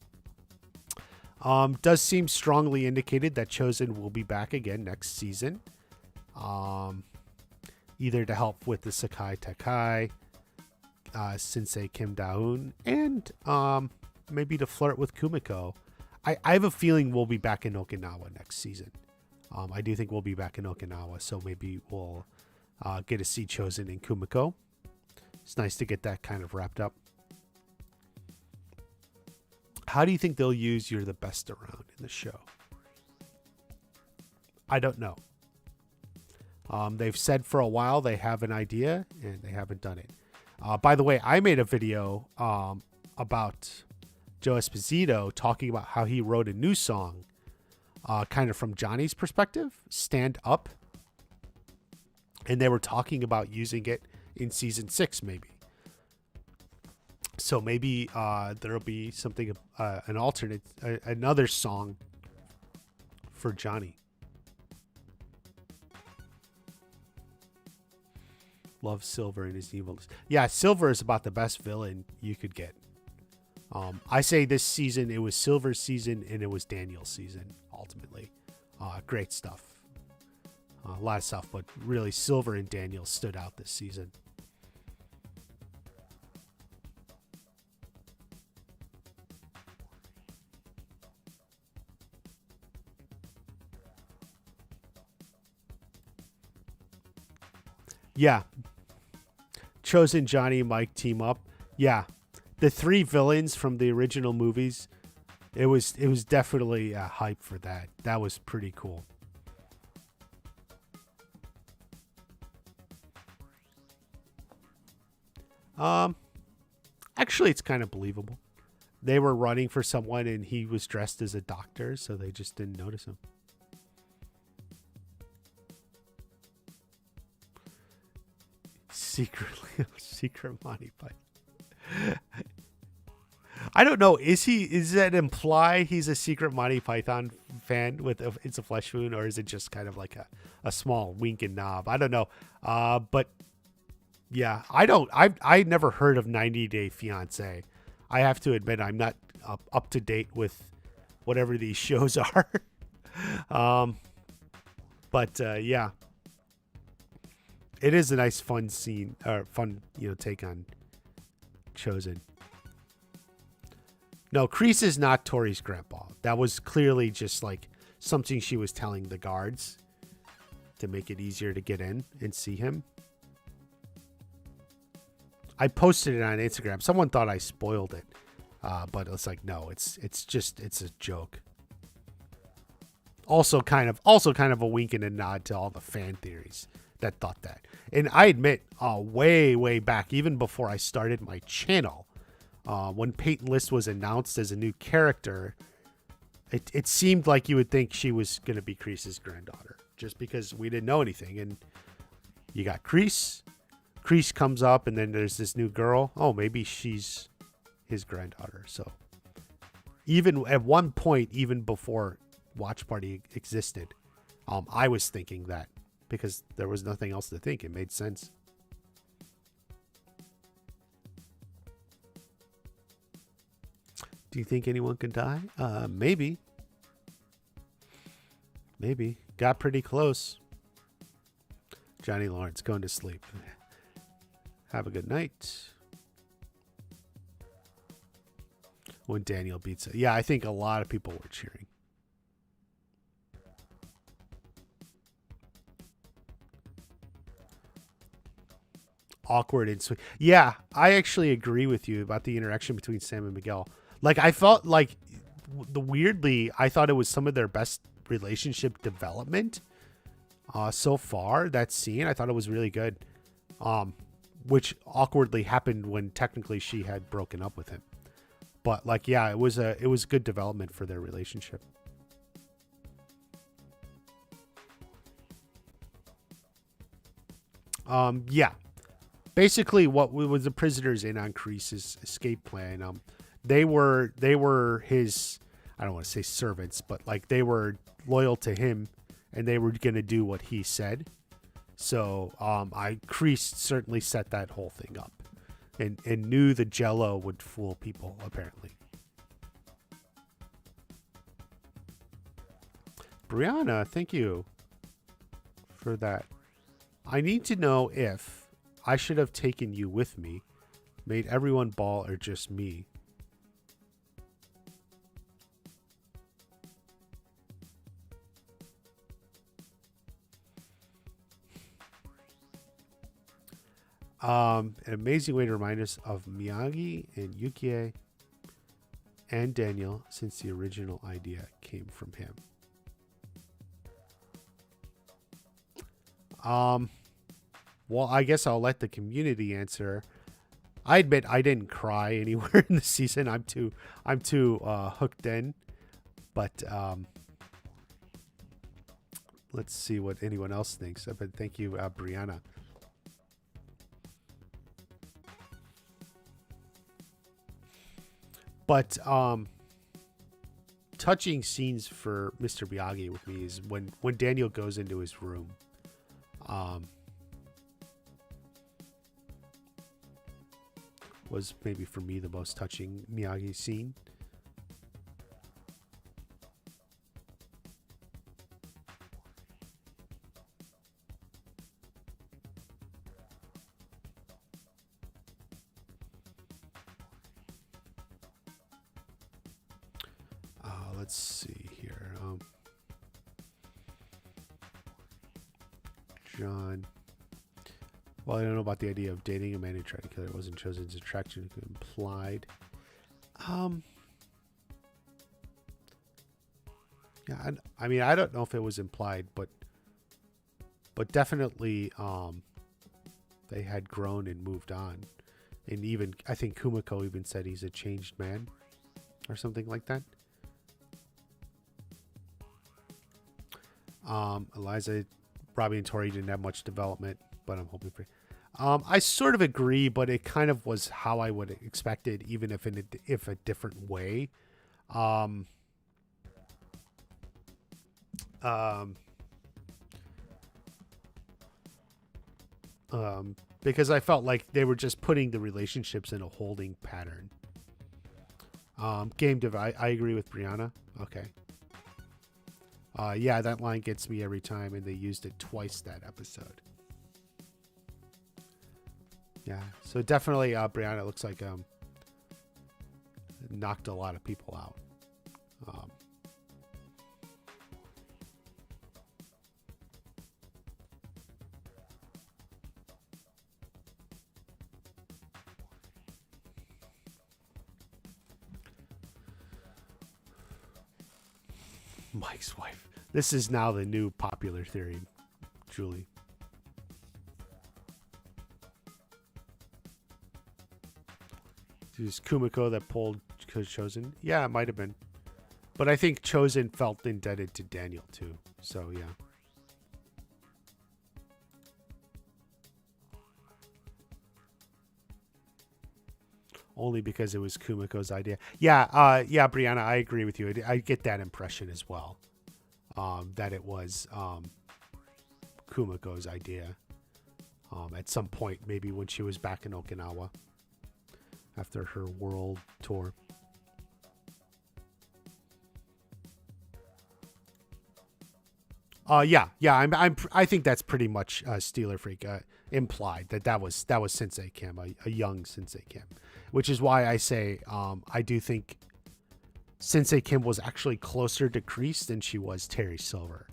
Does seem strongly indicated that Chosen will be back again next season. Either to help with the Sakai Takai, Sensei Kim Da-eun, and maybe to flirt with Kumiko. I have a feeling we'll be back in Okinawa next season. I do think we'll be back in Okinawa, so maybe we'll get to see Chosen and Kumiko. It's nice to get that kind of wrapped up. How do you think they'll use You're the Best Around in the show? I don't know. They've said for a while they have an idea, and they haven't done it. By the way, I made a video about Joe Esposito talking about how he wrote a new song, kind of from Johnny's perspective, Stand Up. And they were talking about using it in season 6, maybe. So maybe there'll be something, an alternate, another song for Johnny. Love Silver and his evil. Yeah, Silver is about the best villain you could get. I say this season, it was Silver's season and it was Daniel's season, ultimately. Great stuff. A lot of stuff, but really Silver and Daniel stood out this season. Yeah. Chosen, Johnny, and Mike team up. Yeah. The 3 villains from the original movies, it was definitely a hype for that. That was pretty cool. Actually, it's kind of believable. They were running for someone and he was dressed as a doctor, so they just didn't notice him. Secret Monty Python. I don't know. Is that imply he's a secret Monty Python fan with It's a Flesh Wound, or is it just kind of like a small wink and nod? I don't know. But yeah, I never heard of 90 Day Fiancé. I have to admit, I'm not up to date with whatever these shows are. But yeah. It is a nice, fun scene, or fun, take on Chosen. No, Kreese is not Tori's grandpa. That was clearly just like something she was telling the guards to make it easier to get in and see him. I posted it on Instagram. Someone thought I spoiled it, but it's like, no, it's a joke. Also kind of a wink and a nod to all the fan theories that thought that. And I admit, way back, even before I started my channel, when Peyton List was announced as a new character, it seemed like you would think she was going to be Kreese's granddaughter, just because we didn't know anything. And you got Kreese. Kreese comes up, and then there's this new girl. Oh, maybe she's his granddaughter. So even at one point, even before Watch Party existed, I was thinking that, because there was nothing else to think. It made sense. Do you think anyone can die? Maybe. Maybe. Got pretty close. Johnny Lawrence going to sleep. Have a good night. When Daniel beats it. Yeah, I think a lot of people were cheering. Awkward and sweet. Yeah, I actually agree with you about the interaction between Sam and Miguel. Like, I felt like, weirdly, I thought it was some of their best relationship development so far. That scene, I thought it was really good. Which awkwardly happened when technically she had broken up with him. But like, yeah, it was good development for their relationship. Yeah. Basically, what was the prisoners in on Kreese's escape plan? They were his, I don't want to say servants, but like they were loyal to him, and they were gonna do what he said. So Kreese certainly set that whole thing up, and knew the Jello would fool people, apparently. Brianna, thank you for that. I need to know if I should have taken you with me, made everyone bawl, or just me. An amazing way to remind us of Miyagi and Yukie and Daniel, since the original idea came from him. Well, I guess I'll let the community answer. I admit I didn't cry anywhere in the season. I'm too hooked in. But let's see what anyone else thinks. But thank you, Brianna. But touching scenes for Mr. Miyagi with me is when Daniel goes into his room. Was maybe for me the most touching Miyagi scene. Let's see here. John. Well, I don't know about the idea of dating a man who tried to kill her. It wasn't chosen as attraction implied. Yeah, I mean, I don't know if it was implied, but definitely they had grown and moved on. And even, I think Kumiko even said he's a changed man or something like that. Eliza, Robbie, and Tori didn't have much development, but I'm hoping for. I sort of agree, but it kind of was how I would expect it, even if a different way. Because I felt like they were just putting the relationships in a holding pattern. Game dev, I agree with Brianna. Okay. Yeah, that line gets me every time, and they used it twice that episode. Yeah, so definitely, Brianna, looks like knocked a lot of people out. Mike's wife. This is now the new popular theory, Julie. It was Kumiko that pulled Chosen. Yeah, it might have been. But I think Chosen felt indebted to Daniel too. So yeah. Only because it was Kumiko's idea. Yeah, yeah, Brianna, I agree with you. I get that impression as well. That it was Kumiko's idea. At some point, maybe when she was back in Okinawa after her world tour. I think that's pretty much Steeler Freak implied that was Sensei Kim, a young Sensei Kim, which is why I say I do think Sensei Kim was actually closer to Kreese than she was Terry Silver.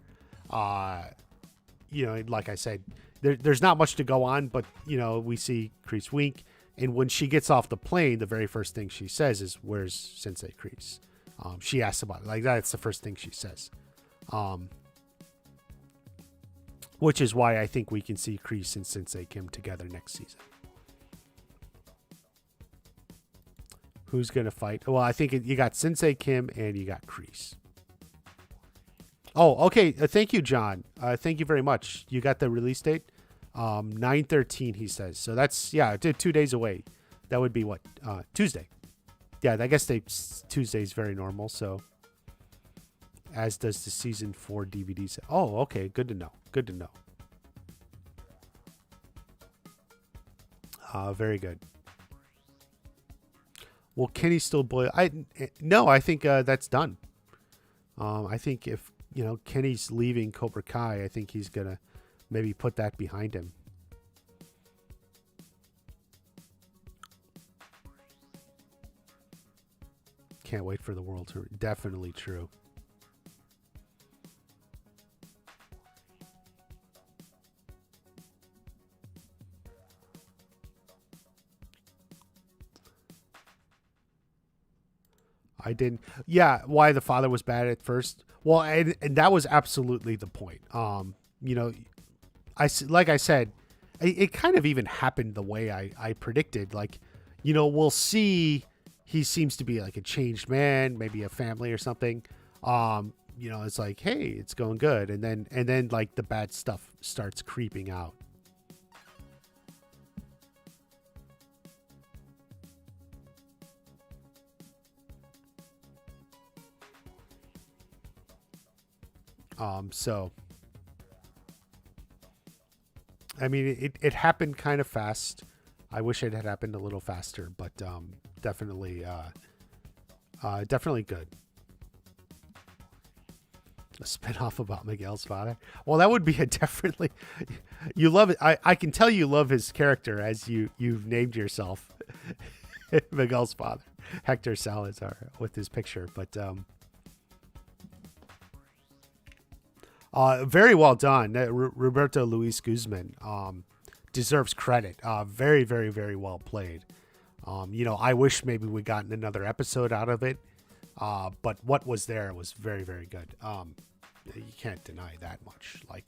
Like I said, there's not much to go on, but we see Kreese wink, and when she gets off the plane, the very first thing she says is, "Where's Sensei Kreese?" She asks about it. Like that's the first thing she says. Which is why I think we can see Kreese and Sensei Kim together next season. Who's going to fight? Well, I think you got Sensei Kim and you got Kreese. Oh, okay. Thank you, John. Thank you very much. You got the release date? 9/13, he says. So that's, 2 days away. That would be what? Tuesday. Yeah, I guess Tuesday is very normal. So, as does the season 4 DVDs. Oh, okay. Good to know. Good to know. Very good. Will Kenny still boil? No, I think that's done. I think if Kenny's leaving Cobra Kai, I think he's gonna maybe put that behind him. Can't wait for the world tour. Definitely true. I didn't. Yeah, why the father was bad at first. Well, and that was absolutely the point. Like I said, it kind of even happened the way I predicted. Like, we'll see. He seems to be like a changed man, maybe a family or something. It's like, hey, it's going good, and then like the bad stuff starts creeping out. So, I mean, it happened kind of fast. I wish it had happened a little faster, but definitely good. A spinoff about Miguel's father. Well, that would be a definitely. You love it. I can tell you love his character as you've named yourself Miguel's father, Hector Salazar, with his picture, but. Very well done. Roberto Luis Guzman deserves credit. Very, very, very well played. I wish maybe we gotten another episode out of it. But what was there was very, very good. You can't deny that much. Like,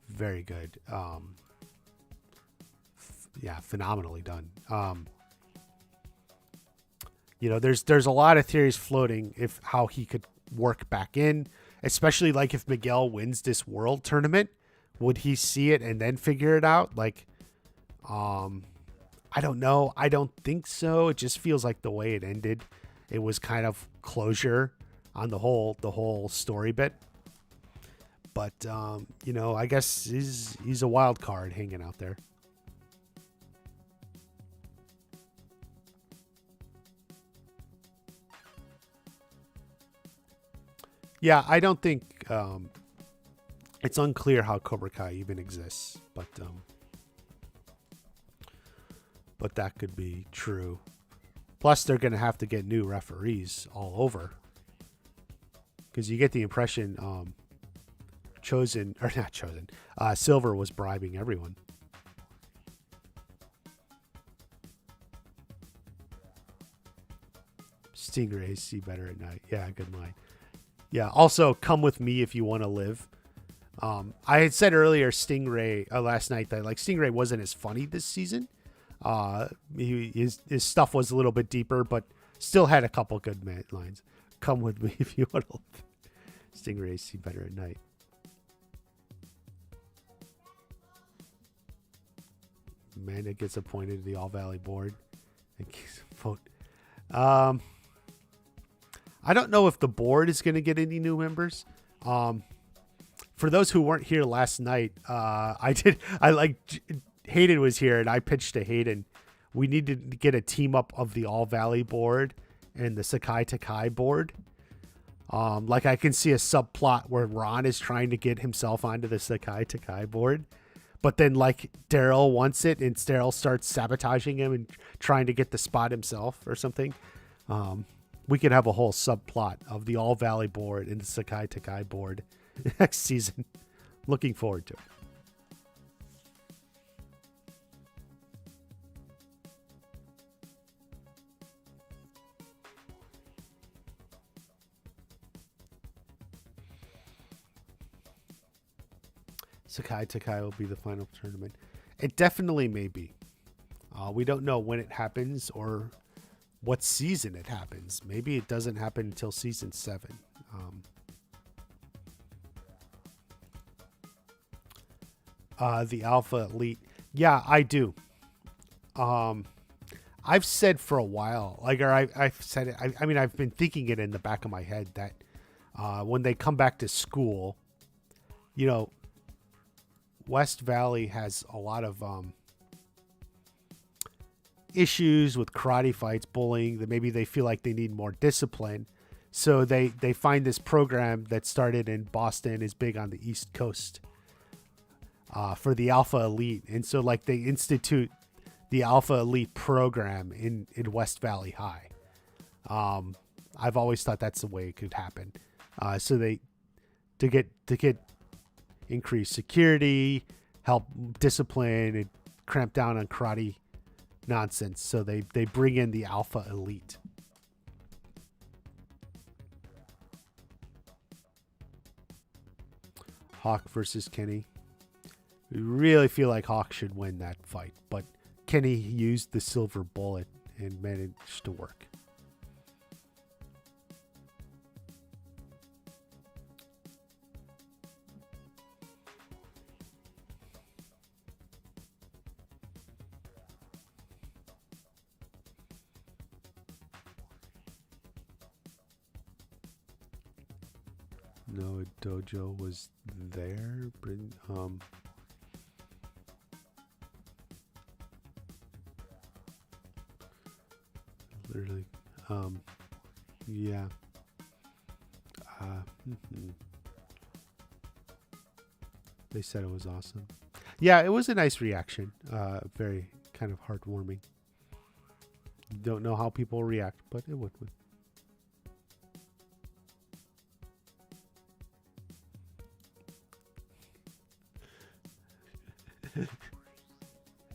very good. Phenomenally done. There's a lot of theories floating if how he could work back in. Especially like if Miguel wins this world tournament, would he see it and then figure it out? Like, I don't know. I don't think so. It just feels like the way it ended, it was kind of closure on the whole story bit. But I guess he's a wild card hanging out there. Yeah, I don't think it's unclear how Cobra Kai even exists, but that could be true. Plus, they're going to have to get new referees all over because you get the impression Silver was bribing everyone. Stingrays see better at night. Yeah, good line. Yeah. Also, come with me if you want to live. I had said earlier, Stingray last night that like Stingray wasn't as funny this season. His stuff was a little bit deeper, but still had a couple good lines. Come with me if you want to. Stingrays see better at night. Amanda gets appointed to the All Valley Board. And vote. I don't know if the board is going to get any new members. For those who weren't here last night, Hayden was here and I pitched to Hayden. We need to get a team up of the All Valley Board and the Sakai Takai board. I can see a subplot where Ron is trying to get himself onto the Sakai Takai board. But then, Daryl wants it, and Daryl starts sabotaging him and trying to get the spot himself or something. We could have a whole subplot of the All Valley board and the Sakai Takai board next season. Looking forward to it. Sakai Takai will be the final tournament. It definitely may be. We don't know when it happens or what season it happens. Maybe it doesn't happen until season 7. The Alpha Elite. Yeah, I do. I've said for a while, I've said it. I mean, I've been thinking it in the back of my head that when they come back to school, West Valley has a lot of issues with karate fights, bullying, that maybe they feel like they need more discipline. So they find this program that started in Boston, is big on the East Coast, for the Alpha Elite. And so they institute the Alpha Elite program in West Valley High. I've always thought that's the way it could happen. So to get increase security, help discipline, and cramp down on karate nonsense. So they bring in the Alpha Elite. Hawk versus Kenny. We really feel like Hawk should win that fight, but Kenny used the silver bullet and managed to work. No, Dojo was there. Literally, yeah. They said it was awesome. Yeah, it was a nice reaction. Very kind of heartwarming. Don't know how people react, but it would.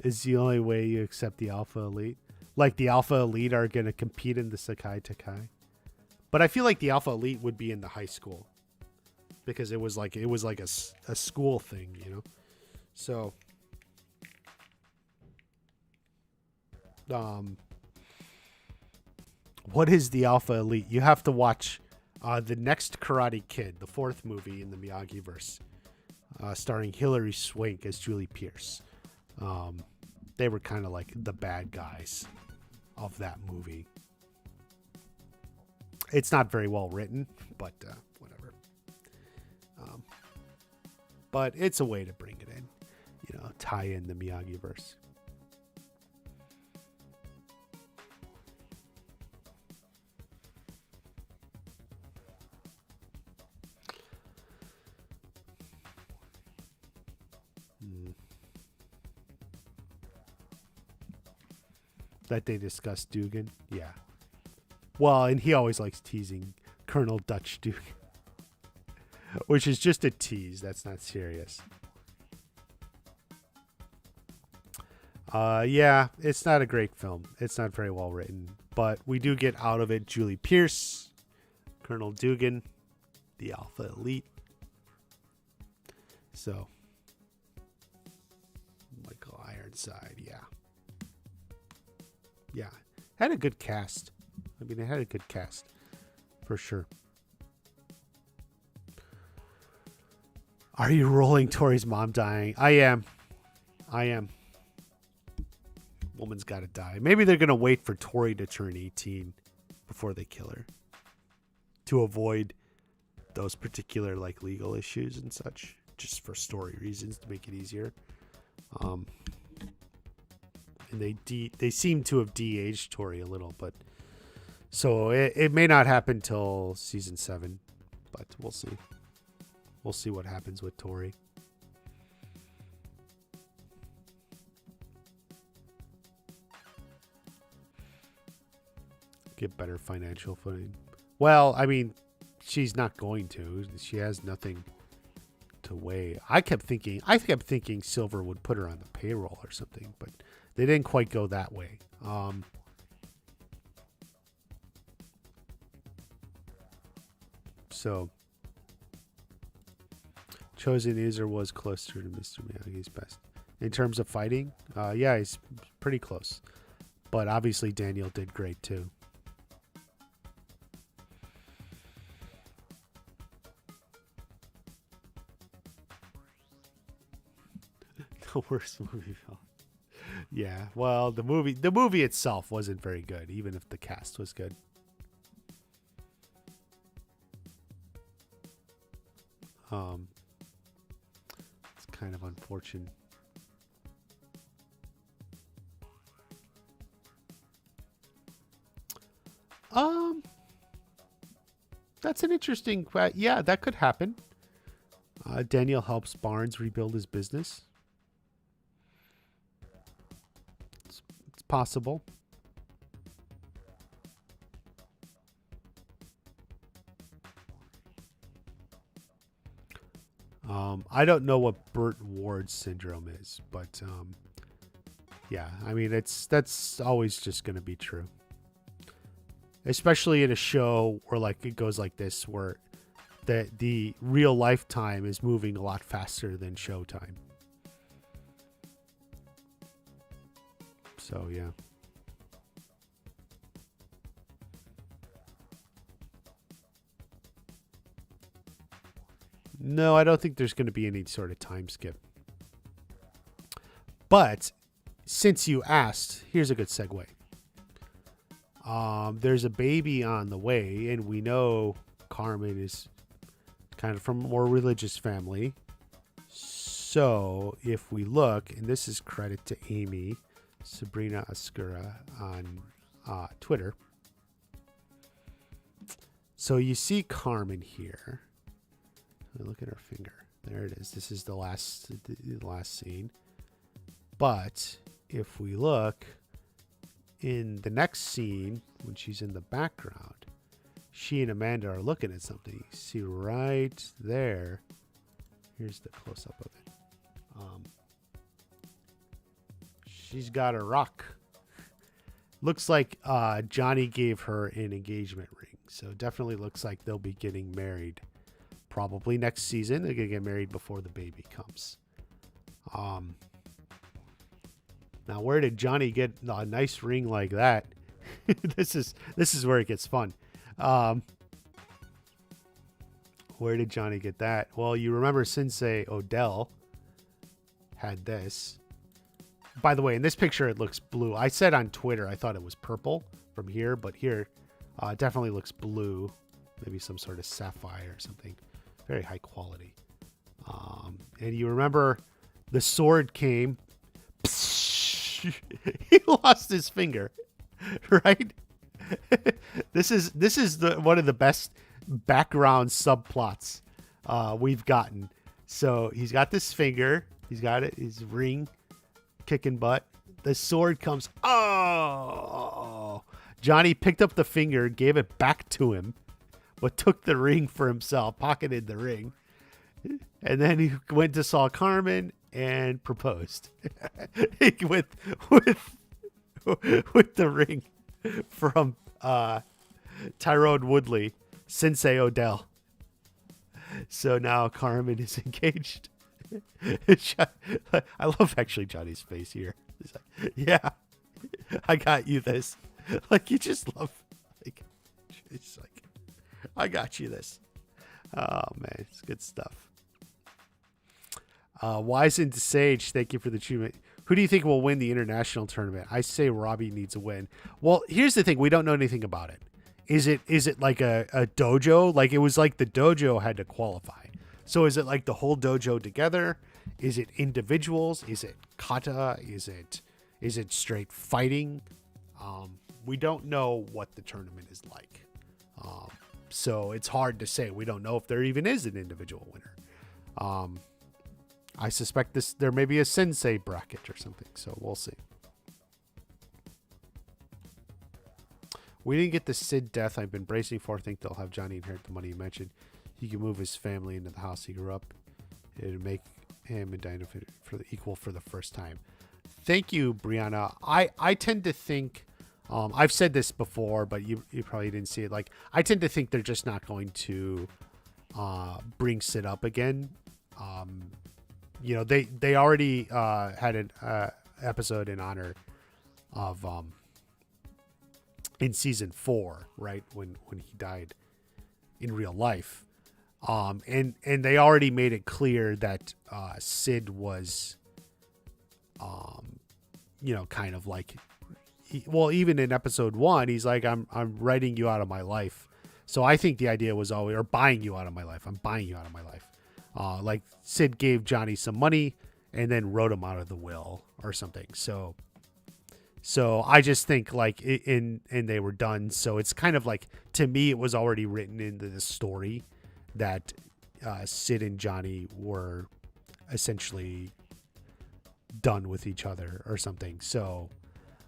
Is the only way you accept the Alpha Elite. The Alpha Elite are going to compete in the Sakai Takai. But I feel like the Alpha Elite would be in the high school. Because it was like a school thing, So what is the Alpha Elite? You have to watch the next Karate Kid, the 4th movie in the Miyagi-verse, starring Hilary Swank as Julie Pierce. They were kind of like the bad guys of that movie. It's not very well written, but whatever. But it's a way to bring it in, tie in the Miyagi-verse. That they discussed Dugan. Yeah. Well, and he always likes teasing Colonel Dutch Dugan. Which is just a tease. That's not serious. Yeah, it's not a great film. It's not very well written. But we do get out of it Julie Pierce, Colonel Dugan, the Alpha Elite. So, Michael Ironside, yeah. Yeah. Had a good cast. I mean, it had a good cast. For sure. Are you rolling Tori's mom dying? I am. Woman's got to die. Maybe they're going to wait for Tori to turn 18 before they kill her. To avoid those particular like legal issues and such. Just for story reasons to make it easier. And they seem to have de-aged Tori a little, but so it may not happen till season 7, but we'll see. We'll see what happens with Tori. Get better financial footing. Well, I mean, she's not going to. She has nothing to weigh. I kept thinking Silver would put her on the payroll or something, but they didn't quite go that way. So Chosen is or was closer to Mr. Miyagi's best in terms of fighting. Yeah, he's pretty close, but obviously Daniel did great too. The worst movie film. Yeah, well, the movie itself wasn't very good, even if the cast was good. It's kind of unfortunate. That's an interesting. Yeah, that could happen. Daniel helps Barnes rebuild his business. It's possible. I don't know what Burt Ward's syndrome is, but yeah, I mean that's always just going to be true, especially in a show where like it goes like this, where the real life time is moving a lot faster than show time. So yeah. No, I don't think there's going to be any sort of time skip. But since you asked, here's a good segue. There's a baby on the way, and we know Carmen is kind of from a more religious family. So if we look, and this is credit to Amy, Sabrina Ascura on Twitter. So you see Carmen here. Look at her finger. There it is. This is the last scene. But if we look in the next scene, when she's in the background, she and Amanda are looking at something. You see right there. Here's the close-up of it. She's got a rock. Looks like Johnny gave her an engagement ring. So definitely looks like they'll be getting married. Probably next season. They're going to get married before the baby comes. Now, where did Johnny get a nice ring like that? This is where it gets fun. Where did Johnny get that? Well, you remember Sensei Odell had this. By the way, in this picture, it looks blue. I said on Twitter I thought it was purple from here, but here it definitely looks blue. Maybe some sort of sapphire or something. Very high quality. And you remember the sword came. He lost his finger, right? This is one of the best background subplots we've gotten. So he's got this finger. He's got it. His ring kicking butt. The sword comes. Oh! Johnny picked up the finger, gave it back to him, but took the ring for himself, pocketed the ring. And then he went to saw Carmen and proposed with the ring from Tyrone Woodley, Sensei Odell. So now Carmen is engaged. I love actually Johnny's face here. He's like, yeah, I got you this. Like, you just love, like, it's like, I got you this. Oh, man, it's good stuff. Wise into Sage, thank you for the treatment. Who do you think will win the international tournament? I say Robbie needs a win. Well, here's the thing. We don't know anything about it. Is it like a dojo? Like, it was like the dojo had to qualify. So is it like the whole dojo together? Is it individuals? Is it kata? Is it straight fighting? We don't know what the tournament is like. So it's hard to say. We don't know if there even is an individual winner. I suspect there may be a sensei bracket or something, so we'll see. We didn't get the Sid death I've been bracing for. I think they'll have Johnny inherit the money you mentioned. He can move his family into the house he grew up. It would make him a dynamo for the equal for the first time. Thank you, Brianna. I tend to think, I've said this before, but you probably didn't see it. Like, I tend to think they're just not going to bring Sid up again. You know, they already had an episode in honor of in season 4, right, when he died in real life, and they already made it clear that Sid was, you know, kind of like, well, even in episode 1, he's like, I'm writing you out of my life. So I think the idea was always, or buying you out of my life. I'm buying you out of my life. Like Sid gave Johnny some money and then wrote him out of the will or something. So I just think like and they were done. So it's kind of like, to me, it was already written into the story that Sid and Johnny were essentially done with each other or something. So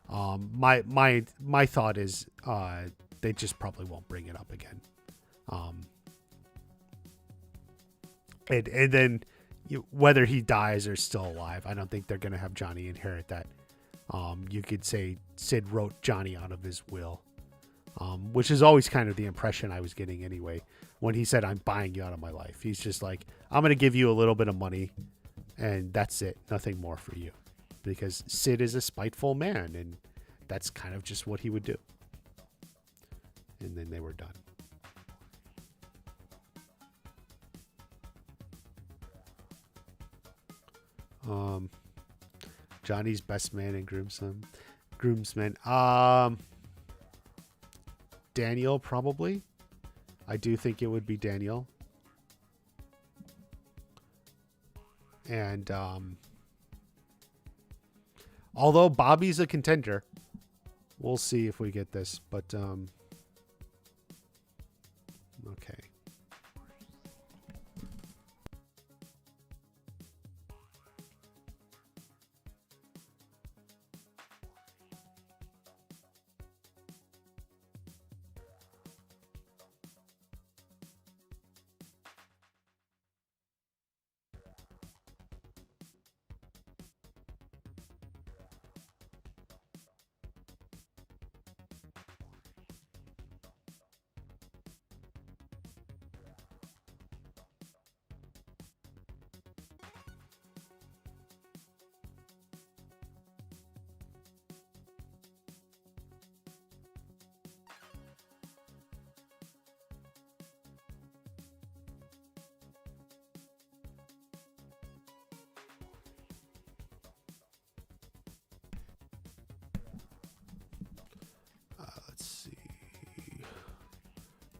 my thought is they just probably won't bring it up again. And then whether he dies or still alive, I don't think they're going to have Johnny inherit that. You could say Sid wrote Johnny out of his will, which is always kind of the impression I was getting anyway. When he said, I'm buying you out of my life, he's just like, I'm going to give you a little bit of money and that's it. Nothing more for you. Because Sid is a spiteful man and that's kind of just what he would do. And then they were done. Johnny's best man and groomsman. Daniel, probably. I do think it would be Daniel. And although Bobby's a contender, we'll see if we get this. But okay.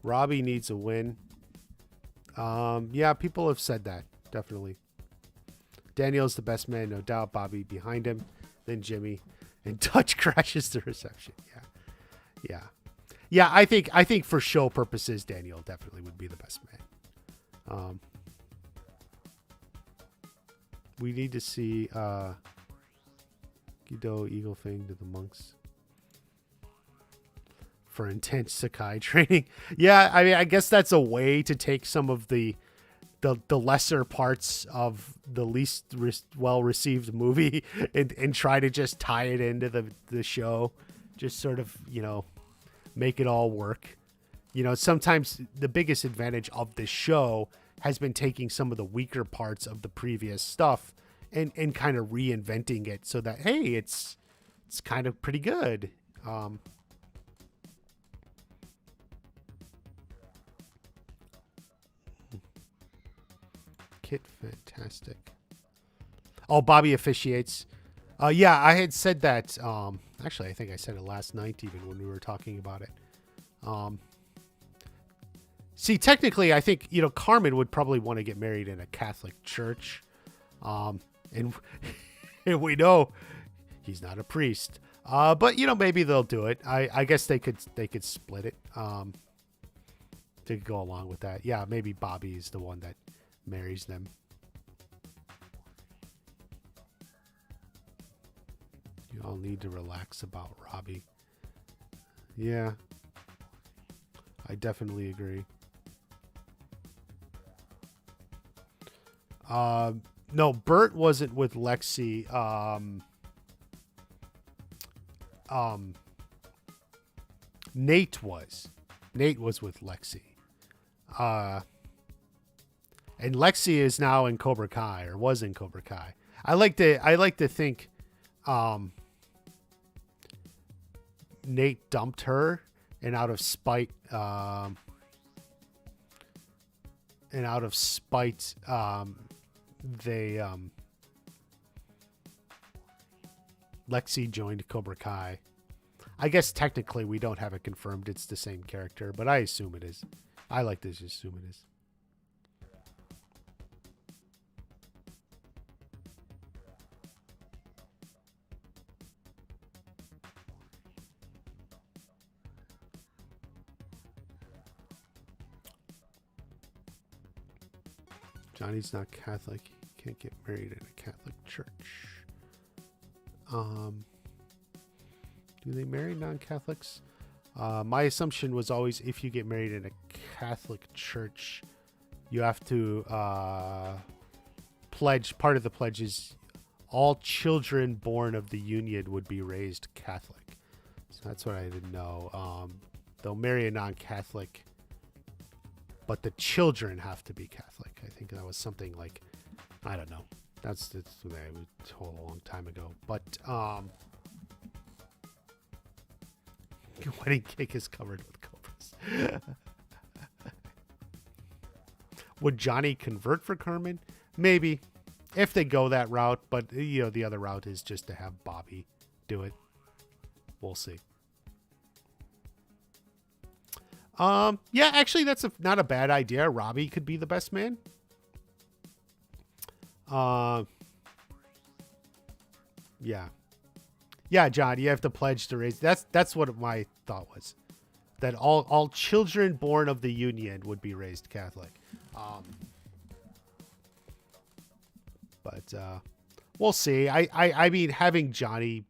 Robbie needs a win. Yeah, people have said that. Definitely. Daniel's the best man, no doubt. Bobby behind him. Then Jimmy. And Dutch crashes the reception. Yeah, I think for show purposes, Daniel definitely would be the best man. We need to see Guido Eagle Fang to the monks for intense Sakai training. Yeah, I mean, I guess that's a way to take some of the lesser parts of the least well received movie and try to just tie it into the show, just sort of, you know, make it all work. You know, sometimes the biggest advantage of this show has been taking some of the weaker parts of the previous stuff and kind of reinventing it so that, hey, it's it's kind of pretty good. Kit Fantastic. Oh, Bobby officiates. Yeah, I had said that. Actually, I think I said it last night, even when we were talking about it. See, technically, I think Carmen would probably want to get married in a Catholic church, and and we know he's not a priest. But maybe they'll do it. I guess they could split it. To go along with that. Yeah, maybe Bobby is the one that marries them. You all need to relax about Robbie. Yeah. I definitely agree. No, Bert wasn't with Lexi. Nate was. Nate was with Lexi. And Lexi is now in Cobra Kai, or was in Cobra Kai. I like to think Nate dumped her, and out of spite they Lexi joined Cobra Kai. I guess technically we don't have it confirmed it's the same character, but I assume it is. I like to just assume it is. Johnny's not Catholic. He can't get married in a Catholic church. Do they marry non-Catholics? My assumption was always if you get married in a Catholic church, you have to pledge. Part of the pledge is all children born of the union would be raised Catholic. So that's what I didn't know. They'll marry a non-Catholic, but the children have to be Catholic. I think that was something like, I don't know. That's what I was told a long time ago. But wedding cake is covered with cobras. Would Johnny convert for Carmen? Maybe, if they go that route. But the other route is just to have Bobby do it. We'll see. Yeah, actually, that's not a bad idea. Robbie could be the best man. Yeah, John, you have to pledge to raise. That's what my thought was. That all children born of the union would be raised Catholic. But we'll see. I mean, having Johnny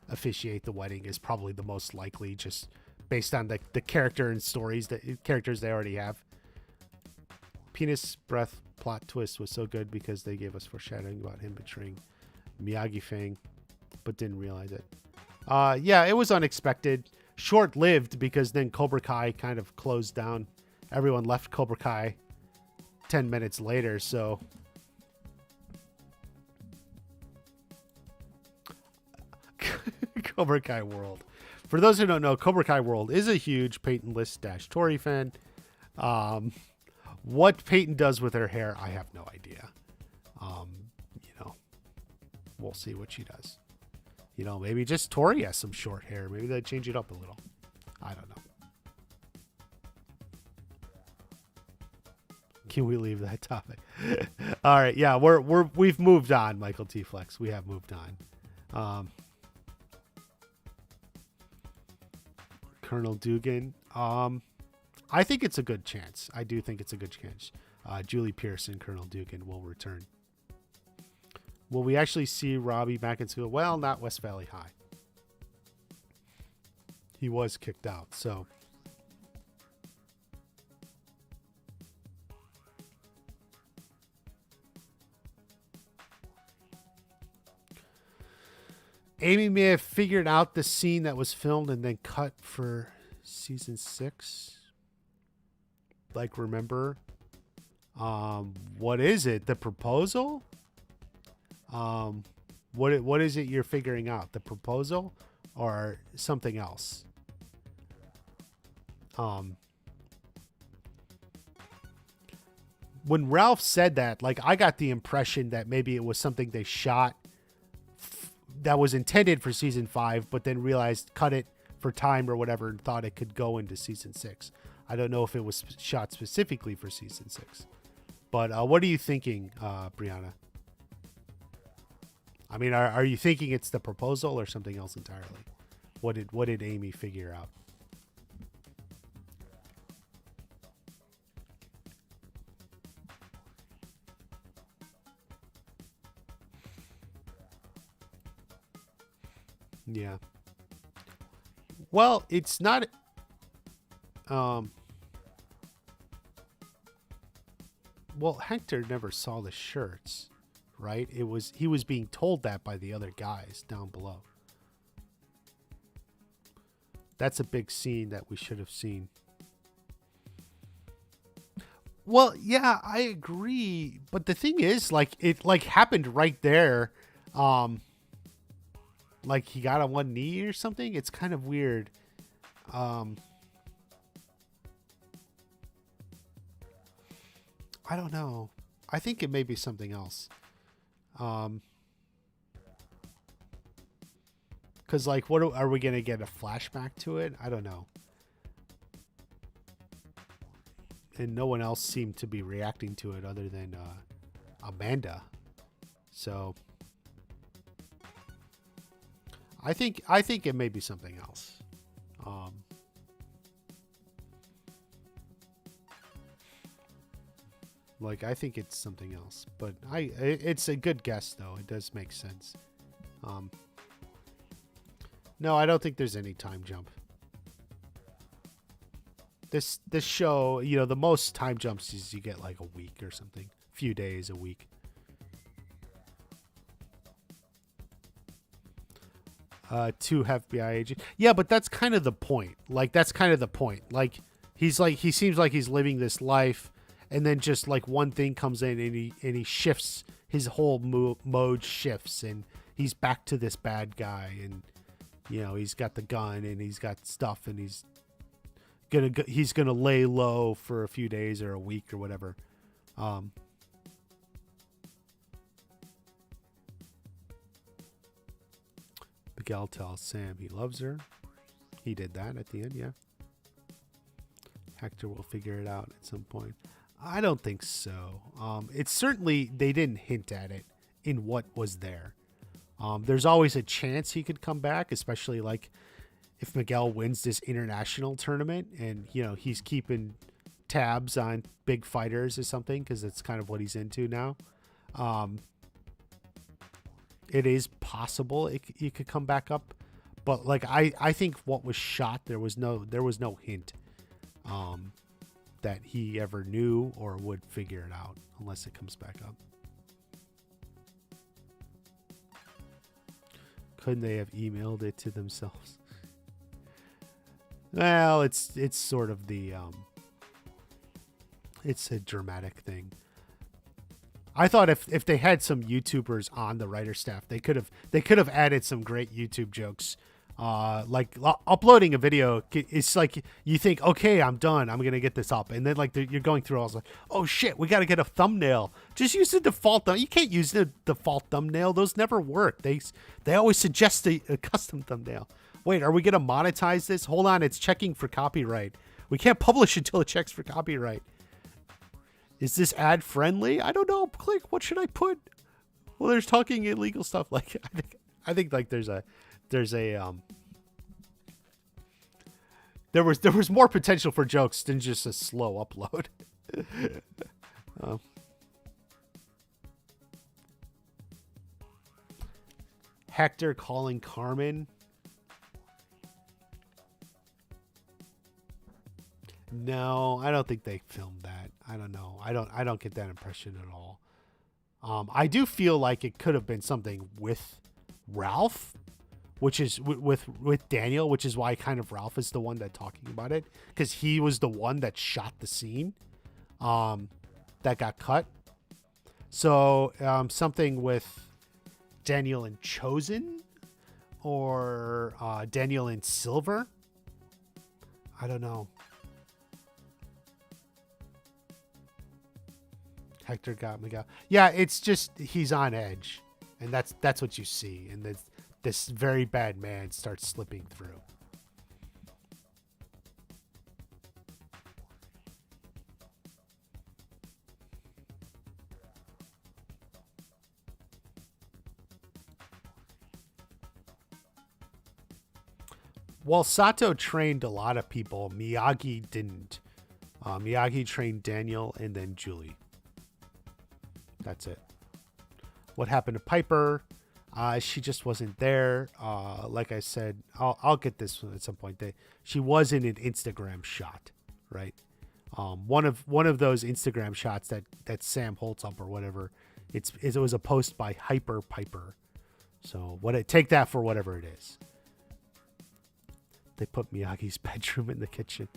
officiate the wedding is probably the most likely, just based on the character and stories, characters they already have. Penis breath plot twist was so good because they gave us foreshadowing about him betraying Miyagi Fang, but didn't realize it. Yeah, it was unexpected. Short-lived because then Cobra Kai kind of closed down. Everyone left Cobra Kai 10 minutes later, so... Cobra Kai World. For those who don't know, Cobra Kai World is a huge Peyton List-Tori fan. What Peyton does with her hair, I have no idea. We'll see what she does. Maybe just Tori has some short hair. Maybe they change it up a little. I don't know. Can we leave that topic? All right, yeah, we've moved on, Michael T. Flex. We have moved on. Colonel Dugan. I think it's a good chance. I do think it's a good chance. Julie Pearson, Colonel Dugan will return. Will we actually see Robbie back in school? Well, not West Valley High. He was kicked out, so. Amy may have figured out the scene that was filmed and then cut for season 6. Like, remember? What is it? The proposal? What is it you're figuring out? The proposal or something else? When Ralph said that, like, I got the impression that maybe it was something they shot that was intended for season 5, but then realized cut it for time or whatever and thought it could go into season 6. I don't know if it was shot specifically for season 6. But what are you thinking, Brianna? I mean, are you thinking it's the proposal or something else entirely? What did Amy figure out? Yeah. Well, it's not. Well, Hector never saw the shirts, right? He was being told that by the other guys down below. That's a big scene that we should have seen. Well, yeah, I agree, but the thing is, like, it like happened right there. Like he got on one knee or something. It's kind of weird. I don't know. I think it may be something else. Because, like, are we going to get a flashback to it? I don't know. And no one else seemed to be reacting to it other than Amanda. So I think it may be something else. Like, I think it's something else, but it's a good guess though. It does make sense. No, I don't think there's any time jump. This show, you know, the most time jumps is you get like a week or something, a few days, a week. Two FBI agents. Yeah, but that's kind of the point. Like, that's kind of the point. Like, he seems like he's living this life, and then just like one thing comes in and he shifts, his whole mode shifts, and he's back to this bad guy, and you know, he's got the gun and he's got stuff, and he's gonna lay low for a few days or a week or whatever. Miguel tells Sam he loves her. He did that at the end, yeah. Hector will figure it out at some point. I don't think so. It's certainly, they didn't hint at it in what was there. There's always a chance he could come back, especially like if Miguel wins this international tournament and, you know, he's keeping tabs on big fighters or something, because that's kind of what he's into now. It is possible he could come back up, but like I think what was shot, there was no hint that he ever knew or would figure it out unless it comes back up. Couldn't they have emailed it to themselves? Well, it's sort of the it's a dramatic thing. I thought if they had some YouTubers on the writer staff, they could have added some great YouTube jokes. Like uploading a video, it's like you think, okay, I'm done, I'm gonna get this up, and then like you're going through all like, oh shit, we got to get a thumbnail. Just use the default. You can't use the default thumbnail; those never work. They always suggest a custom thumbnail. Wait, are we gonna monetize this? Hold on, it's checking for copyright. We can't publish until it checks for copyright. Is this ad friendly? I don't know. Click. What should I put? Well, there's talking illegal stuff. Like I think like there was more potential for jokes than just a slow upload. Hector calling Carmen. No, I don't think they filmed that. I don't know. I don't get that impression at all. I do feel like it could have been something with Ralph, which is with Daniel, which is why kind of Ralph is the one that's talking about it, because he was the one that shot the scene that got cut. So something with Daniel in Chosen or Daniel in Silver. I don't know. Hector got Miguel. Yeah, it's just he's on edge, and that's what you see, and this very bad man starts slipping through. Well, Sato trained a lot of people. Miyagi didn't. Miyagi trained Daniel and then Julie. That's it. What happened to Piper? She just wasn't there. Like I said, I'll get this at some point. She was in an Instagram shot, right? One of those Instagram shots that Sam holds up or whatever. It was a post by Hyper Piper. So take that for whatever it is. They put Miyagi's bedroom in the kitchen.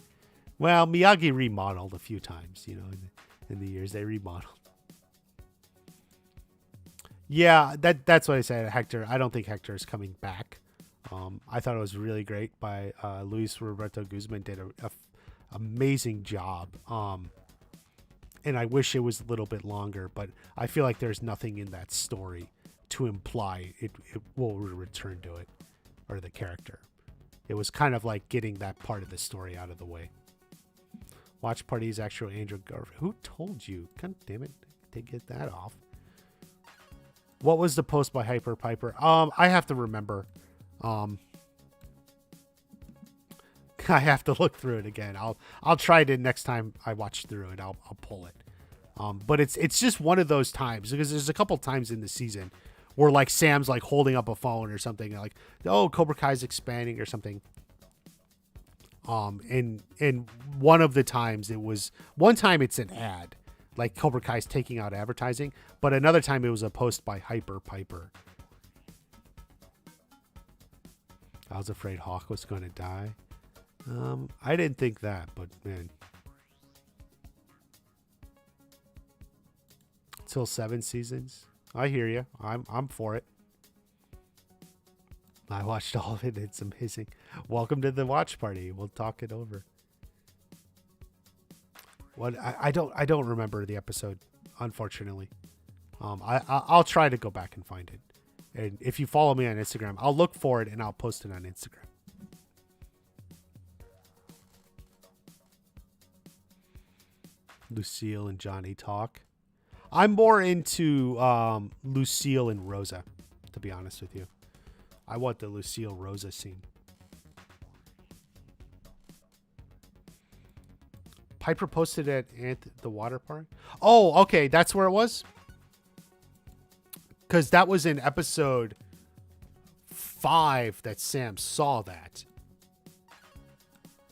Well, Miyagi remodeled a few times, in the years they remodeled. Yeah, that's what I said. Hector. I don't think Hector is coming back. I thought it was really great by Luis Roberto Guzman. Did a amazing job. And I wish it was a little bit longer, but I feel like there's nothing in that story to imply it will return to it or the character. It was kind of like getting that part of the story out of the way. Watch party's actual Andrew Garfield. Who told you? God damn it. To get that off. What was the post by Hyper Piper? I have to remember. I have to look through it again. I'll try it next time I watch through it. I'll pull it. But it's just one of those times because there's a couple times in the season where like Sam's like holding up a phone or something like, oh, Cobra Kai's expanding or something. And one of the times one time it's an ad, like Cobra Kai's taking out advertising, but another time it was a post by Hyper Piper. I was afraid Hawk was going to die. I didn't think that, but man. Till 7 seasons. I hear you. I'm for it. I watched all of it. It's amazing. Welcome to the watch party. We'll talk it over. What I don't remember the episode, unfortunately. I'll try to go back and find it. And if you follow me on Instagram, I'll look for it and I'll post it on Instagram. Lucille and Johnny talk. I'm more into Lucille and Rosa, to be honest with you. I want the Lucille Rosa scene. Piper posted at the water park. Oh, okay, that's where it was. Because that was in episode 5 that Sam saw that.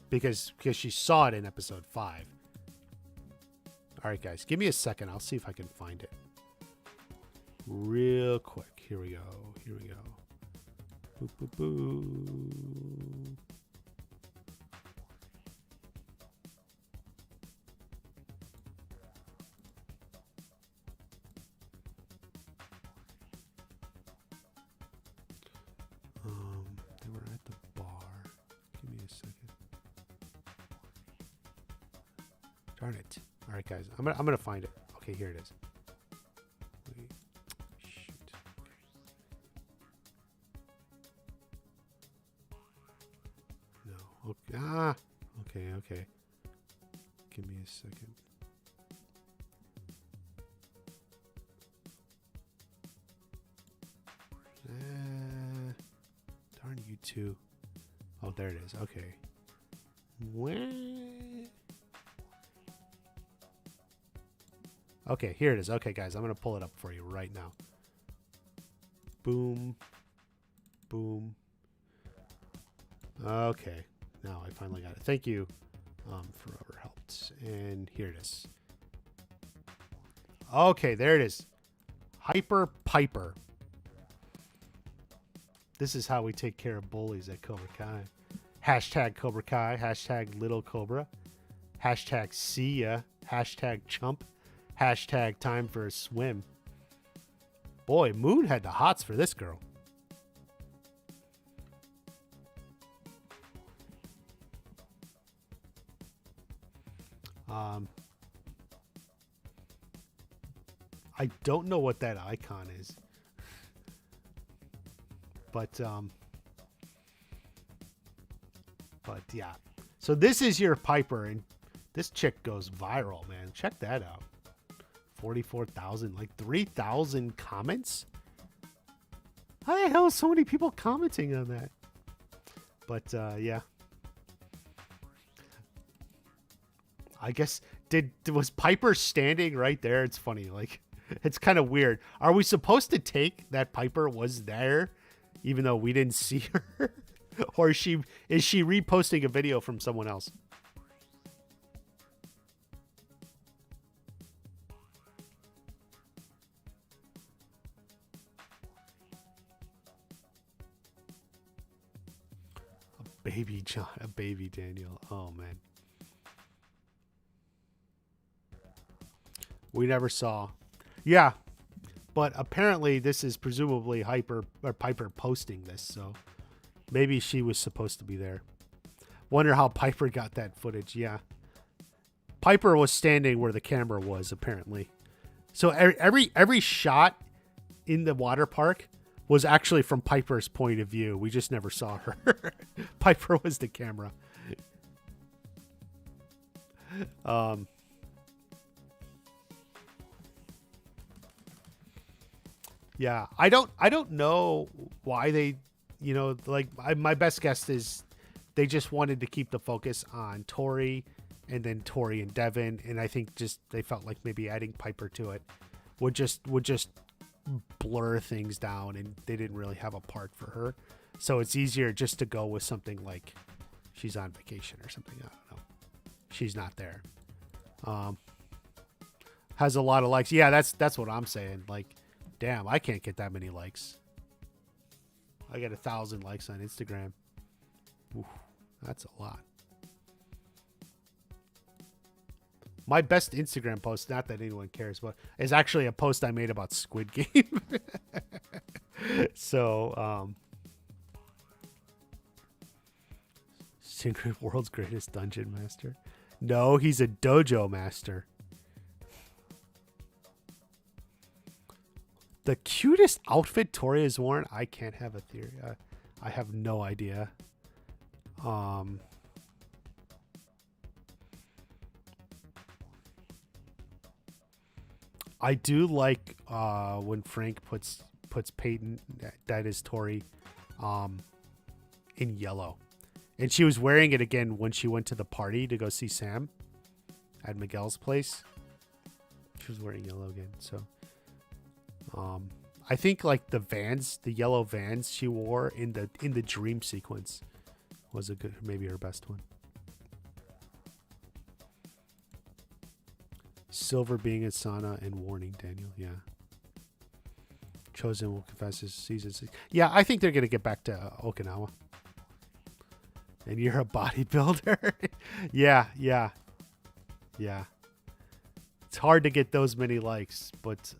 Because she saw it in episode 5. All right, guys, give me a second. I'll see if I can find it. Real quick. Here we go. Boop, boop, boop. They were at the bar. Give me a second. Darn it. All right, guys. I'm gonna find it. Okay, here it is. Wait. Shoot. No. Okay. Okay. Give me a second. Darn you two. Oh, there it is. Okay. Where? Okay, here it is. Okay, guys, I'm going to pull it up for you right now. Boom. Boom. Okay. Now I finally got it. Thank you for whoever helped. And here it is. Okay, there it is. Hyper Piper. This is how we take care of bullies at Cobra Kai. Hashtag Cobra Kai. Hashtag Little Cobra. Hashtag see ya. Hashtag chump. Hashtag time for a swim. Boy, Moon had the hots for this girl. I don't know what that icon is. But yeah. So this is your Piper, and this chick goes viral, man. Check that out. 44,000, like 3,000 comments. How the hell are so many people commenting on that? But yeah. I guess was Piper standing right there? It's funny, like it's kind of weird. Are we supposed to take that Piper was there, even though we didn't see her, or is she reposting a video from someone else? A baby John, a baby Daniel. Oh man. We never saw. Yeah. But apparently this is presumably Piper posting this, so maybe she was supposed to be there. Wonder how Piper got that footage. Yeah. Piper was standing where the camera was, apparently. So every shot in the water park was actually from Piper's point of view. We just never saw her. Piper was the camera. Yeah, I don't know why they, like my best guess is they just wanted to keep the focus on Tori, and then Tori and Devin, and I think just they felt like maybe adding Piper to it would just blur things down, and they didn't really have a part for her, so it's easier just to go with something like she's on vacation or something. I don't know. She's not there. Has a lot of likes. Yeah, that's what I'm saying. Like, damn, I can't get that many likes. I get 1,000 likes on Instagram. Oof, that's a lot. My best Instagram post, not that anyone cares, but is actually a post I made about Squid Game. So, Secret World's Greatest Dungeon Master. No, he's a dojo master. The cutest outfit Tori has worn? I can't have a theory. I have no idea. I do like when Frank puts Peyton, that is Tori, in yellow. And she was wearing it again when she went to the party to go see Sam at Miguel's place. She was wearing yellow again, so... I think like the yellow Vans she wore in the dream sequence was maybe her best one. Silver being a Sana and warning Daniel. Yeah. Chosen will confess his season 6. Yeah, I think they're gonna get back to Okinawa. And you're a bodybuilder. Yeah. It's hard to get those many likes, but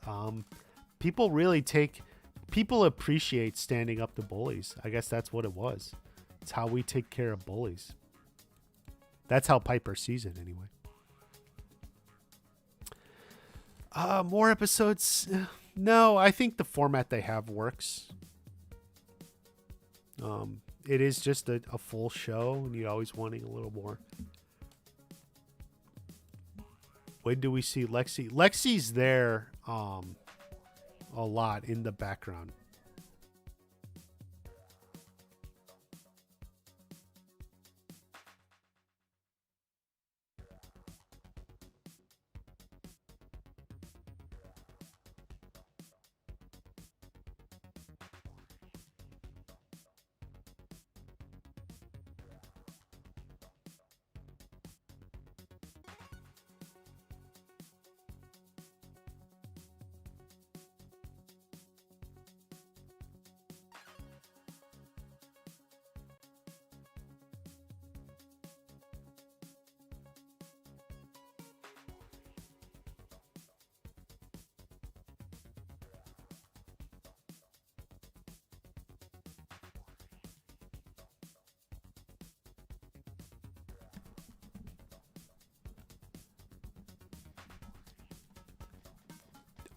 people appreciate standing up to bullies. I guess that's what it was. It's how we take care of bullies. That's how Piper sees it anyway. More episodes? No, I think the format they have works. It is just a full show, and you're always wanting a little more. When do we see Lexi? Lexi's there a lot in the background.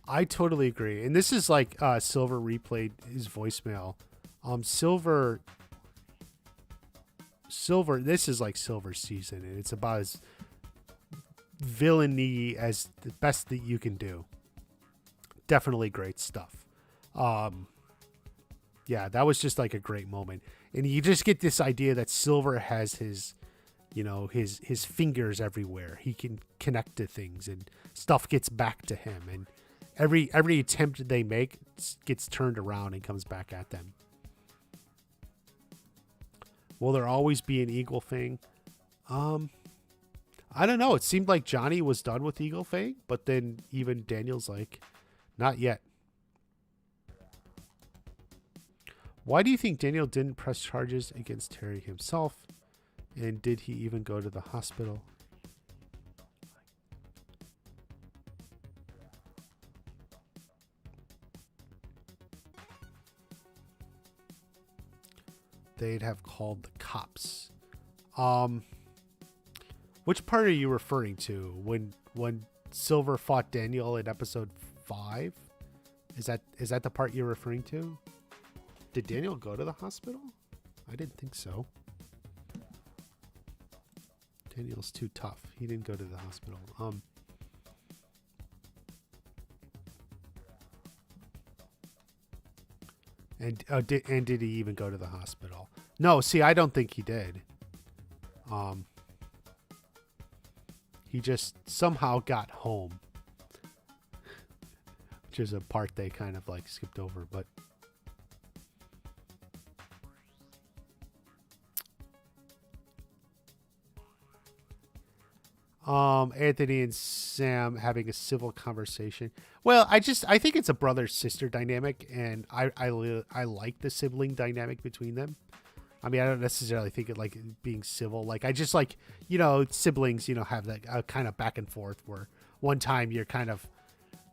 I totally agree. And this is like Silver replayed his voicemail. Silver, this is like Silver season, and it's about as villainy as the best that you can do. Definitely great stuff. Yeah, that was just like a great moment. And you just get this idea that Silver has his, his fingers everywhere. He can connect to things and stuff gets back to him. And every attempt they make gets turned around and comes back at them. Will there always be an Eagle Fang? I don't know. It seemed like Johnny was done with Eagle Fang, but then even Daniel's like, not yet. Why do you think Daniel didn't press charges against Terry himself? And did he even go to the hospital? They'd have called the cops. Which part are you referring to? When Silver fought Daniel in episode 5? Is that the part you're referring to? Did Daniel go to the hospital? I didn't think so. Daniel's too tough. He didn't go to the hospital. And did he even go to the hospital? No, see, I don't think he did. He just somehow got home, which is a part they kind of like skipped over, but Anthony and Sam having a civil conversation. Well, I think it's a brother-sister dynamic, and I like the sibling dynamic between them. I mean, I don't necessarily think it like being civil. Like, I just like, siblings, have that kind of back and forth where one time you're kind of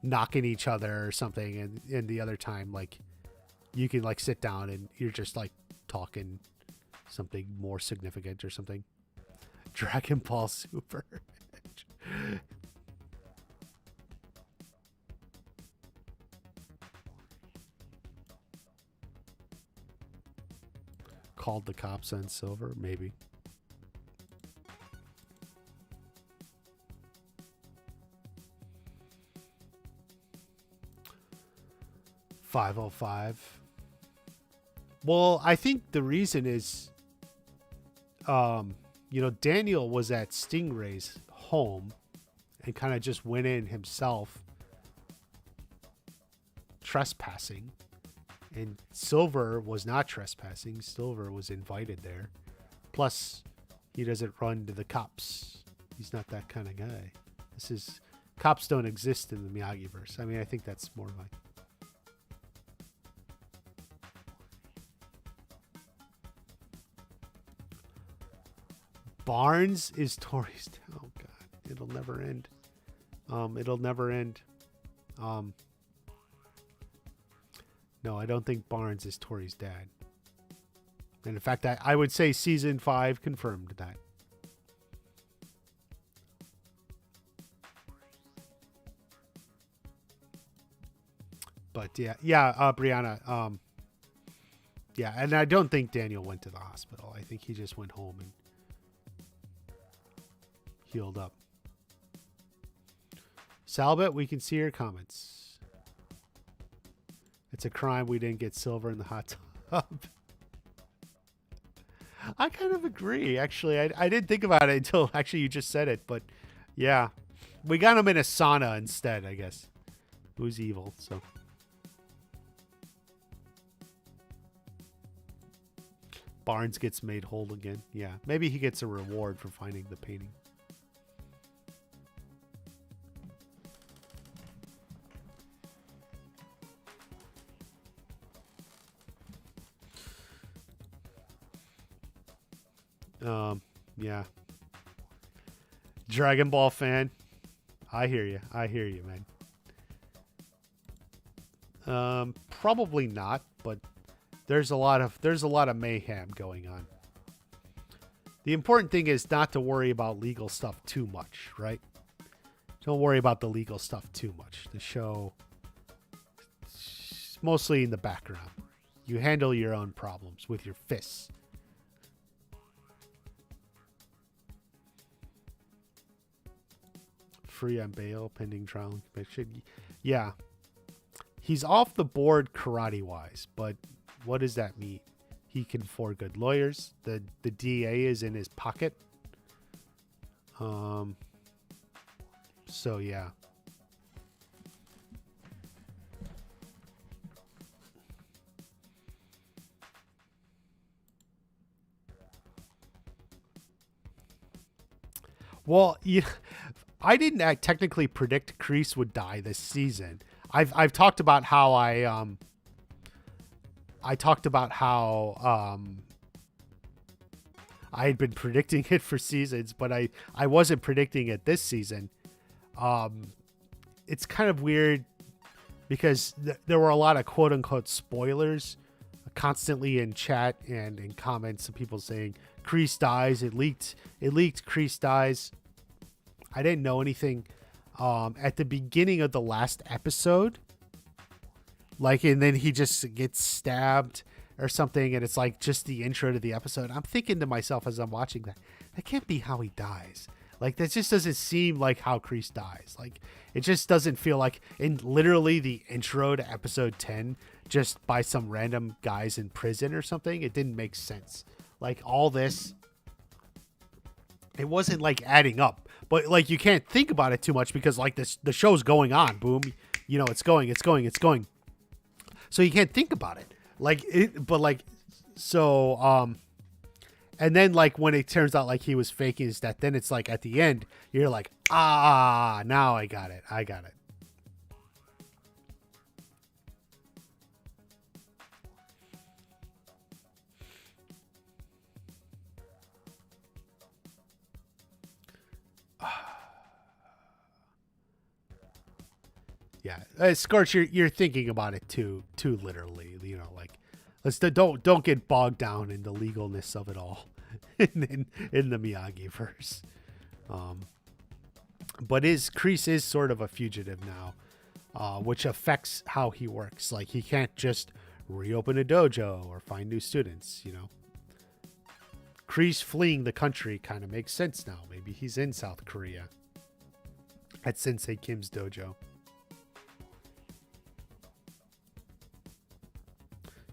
knocking each other or something, and the other time, like, you can like sit down and you're just like talking something more significant or something. Dragon Ball Super. Called the cops on Silver, maybe. $505. Well, I think the reason is, Daniel was at Stingray's home and kind of just went in himself, trespassing. And Silver was not trespassing. Silver was invited there. Plus, he doesn't run to the cops. He's not that kind of guy. Cops don't exist in the Miyagi-verse. I mean, I think that's more like. Barnes is Tori's. Oh God, it'll never end. It'll never end. No, I don't think Barnes is Tori's dad. And in fact, I would say season 5 confirmed that. But yeah, Brianna. Yeah, and I don't think Daniel went to the hospital. I think he just went home and healed up. Salbet, we can see your comments. It's a crime we didn't get Silver in the hot tub. I kind of agree, actually. I didn't think about it until actually you just said it, but yeah. We got him in a sauna instead, I guess. Who's evil, so. Barnes gets made whole again. Yeah, maybe he gets a reward for finding the painting. Yeah. Dragon Ball fan. I hear you, man. Probably not, but there's a lot of mayhem going on. The important thing is not to worry about legal stuff too much, right? Don't worry about the legal stuff too much. The show It's mostly in the background. You handle your own problems with your fists. Free on bail, pending trial and conviction. Yeah. He's off the board karate-wise, but what does that mean? He can afford good lawyers. The DA is in his pocket. So, yeah. Well, I didn't technically predict Kreese would die this season. I've talked about how I had been predicting it for seasons, but I wasn't predicting it this season. It's kind of weird because there were a lot of quote unquote spoilers constantly in chat and in comments of people saying Kreese dies. It leaked. Kreese dies. I didn't know anything at the beginning of the last episode. And then he just gets stabbed or something, and it's like just the intro to the episode. I'm thinking to myself as I'm watching that can't be how he dies. That just doesn't seem like how Kreese dies. It just doesn't feel like in literally the intro to episode 10, just by some random guys in prison or something. It didn't make sense. All this, it wasn't adding up. But you can't think about it too much because the show's going on. Boom, it's going. So you can't think about it. And then when it turns out he was faking his death, then it's at the end, you're now I got it. Yeah, Scorch, you're thinking about it too literally. Don't get bogged down in the legalness of it all in the Miyagi verse. But Kreese is sort of a fugitive now, which affects how he works. He can't just reopen a dojo or find new students. Kreese fleeing the country kind of makes sense now. Maybe he's in South Korea at Sensei Kim's dojo.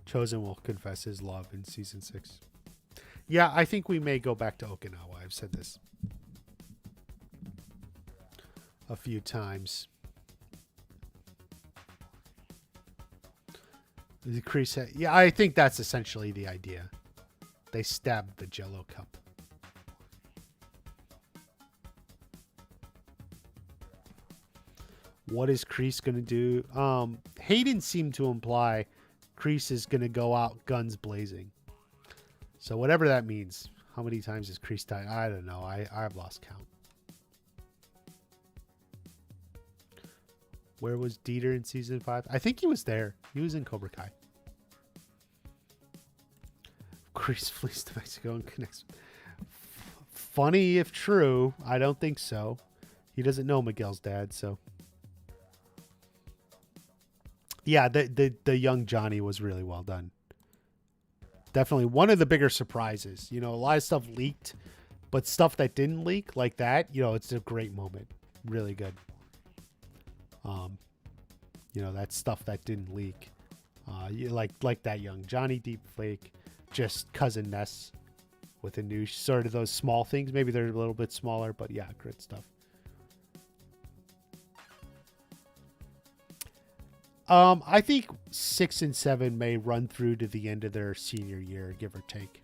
Chosen will confess his love in season 6. Yeah, I think we may go back to Okinawa. I've said this a few times. The Kreese, yeah, I think that's essentially the idea. They stabbed the Jello cup. What is Kreese going to do? Hayden seemed to imply Kreese is going to go out guns blazing. So whatever that means. How many times has Kreese died? I don't know. I've lost count. Where was Dieter in season 5? I think he was there. He was in Cobra Kai. Kreese flees to Mexico and connects. Funny if true. I don't think so. He doesn't know Miguel's dad, so. Yeah, the young Johnny was really well done. Definitely one of the bigger surprises. A lot of stuff leaked, but stuff that didn't leak like that, it's a great moment. Really good. That stuff that didn't leak. Like that young Johnny deepfake, just Cousin Ness with a new sort of those small things. Maybe they're a little bit smaller, but yeah, great stuff. I think 6 and 7 may run through to the end of their senior year, give or take.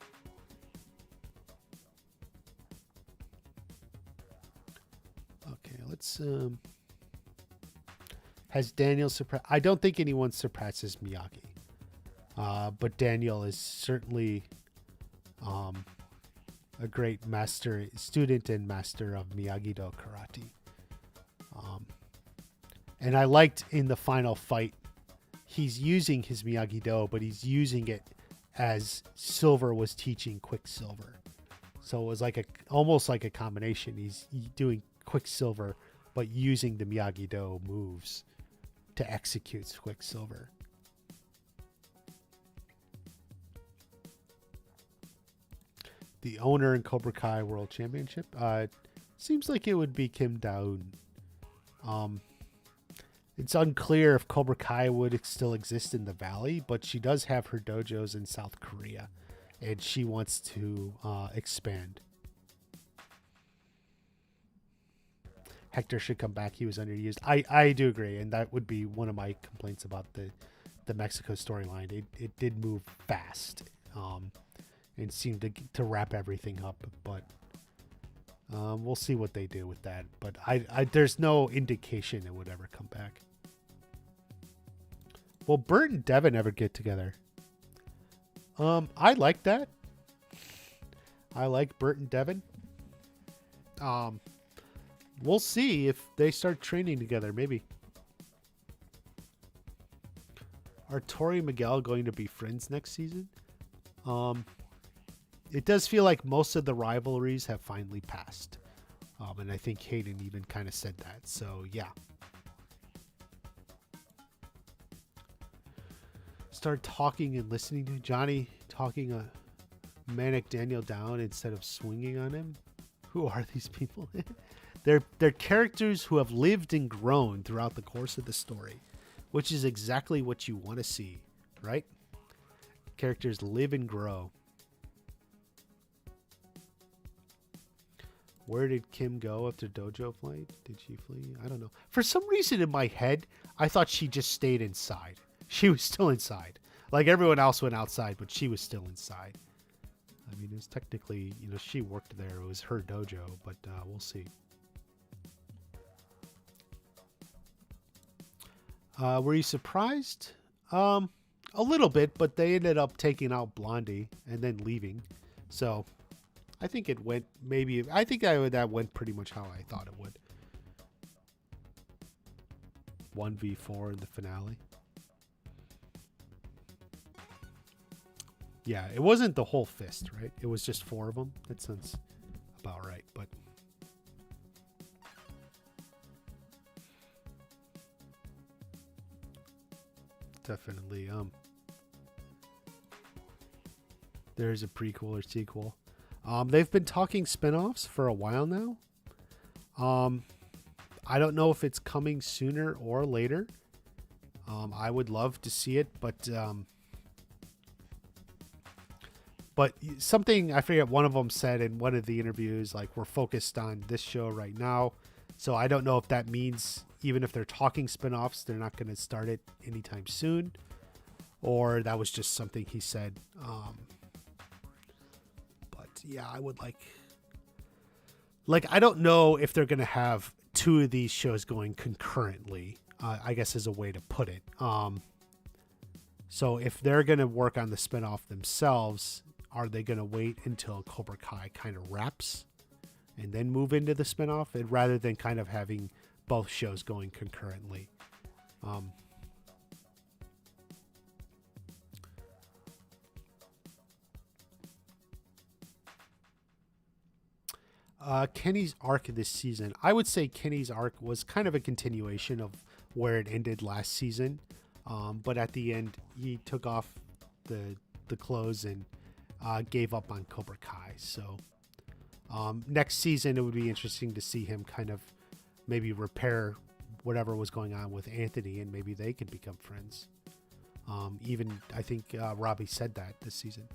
Okay, let's. Has Daniel surpassed? I don't think anyone surpasses Miyagi, but Daniel is certainly a great student and master of Miyagi-Do karate. And I liked in the final fight, he's using his Miyagi-Do, but he's using it as Silver was teaching Quicksilver. So it was almost like a combination. He's doing Quicksilver, but using the Miyagi-Do moves to execute Quicksilver. The owner in Cobra Kai World Championship. Seems like it would be Kim Daun. It's unclear if Cobra Kai would still exist in the Valley, but she does have her dojos in South Korea, and she wants to expand. Hector should come back. He was underused. I do agree, and that would be one of my complaints about the Mexico storyline. It did move fast, and seemed to wrap everything up, but we'll see what they do with that. But there's no indication it would ever come back. Will Bert and Devin ever get together? I like that. I like Bert and Devin. We'll see if they start training together, maybe. Are Tori and Miguel going to be friends next season? It does feel like most of the rivalries have finally passed. And I think Hayden even kind of said that. So, yeah. Start talking and listening to Johnny talking a manic Daniel down instead of swinging on him. Who are these people? They're characters who have lived and grown throughout the course of the story, which is exactly what you want to see, right? Characters live and grow. Where did Kim go after Dojo flight? Did she flee? I don't know. For some reason in my head, I thought she just stayed inside. She was still inside. Like everyone else went outside, but she was still inside. I mean, it was technically, she worked there. It was her dojo, but we'll see. Were you surprised? A little bit, but they ended up taking out Blondie and then leaving. So I think it went that went pretty much how I thought it would. 1v4 in the finale. Yeah, it wasn't the whole fist, right? It was just 4 of them. That sounds about right, but definitely there's a prequel or sequel. They've been talking spinoffs for a while now. I don't know if it's coming sooner or later. I would love to see it, but something, I forget, one of them said in one of the interviews, like, we're focused on this show right now. So I don't know if that means even if they're talking spinoffs, they're not going to start it anytime soon, or that was just something he said. But yeah, I would like, I don't know if they're going to have 2 of these shows going concurrently, I guess is a way to put it. So if they're going to work on the spinoff themselves, are they going to wait until Cobra Kai kind of wraps and then move into the spinoff, and rather than kind of having both shows going concurrently? Kenny's arc this season. I would say Kenny's arc was kind of a continuation of where it ended last season. But at the end, he took off the clothes and gave up on Cobra Kai. So next season, it would be interesting to see him kind of maybe repair whatever was going on with Anthony, and maybe they could become friends. Even, I think Robbie said that this season.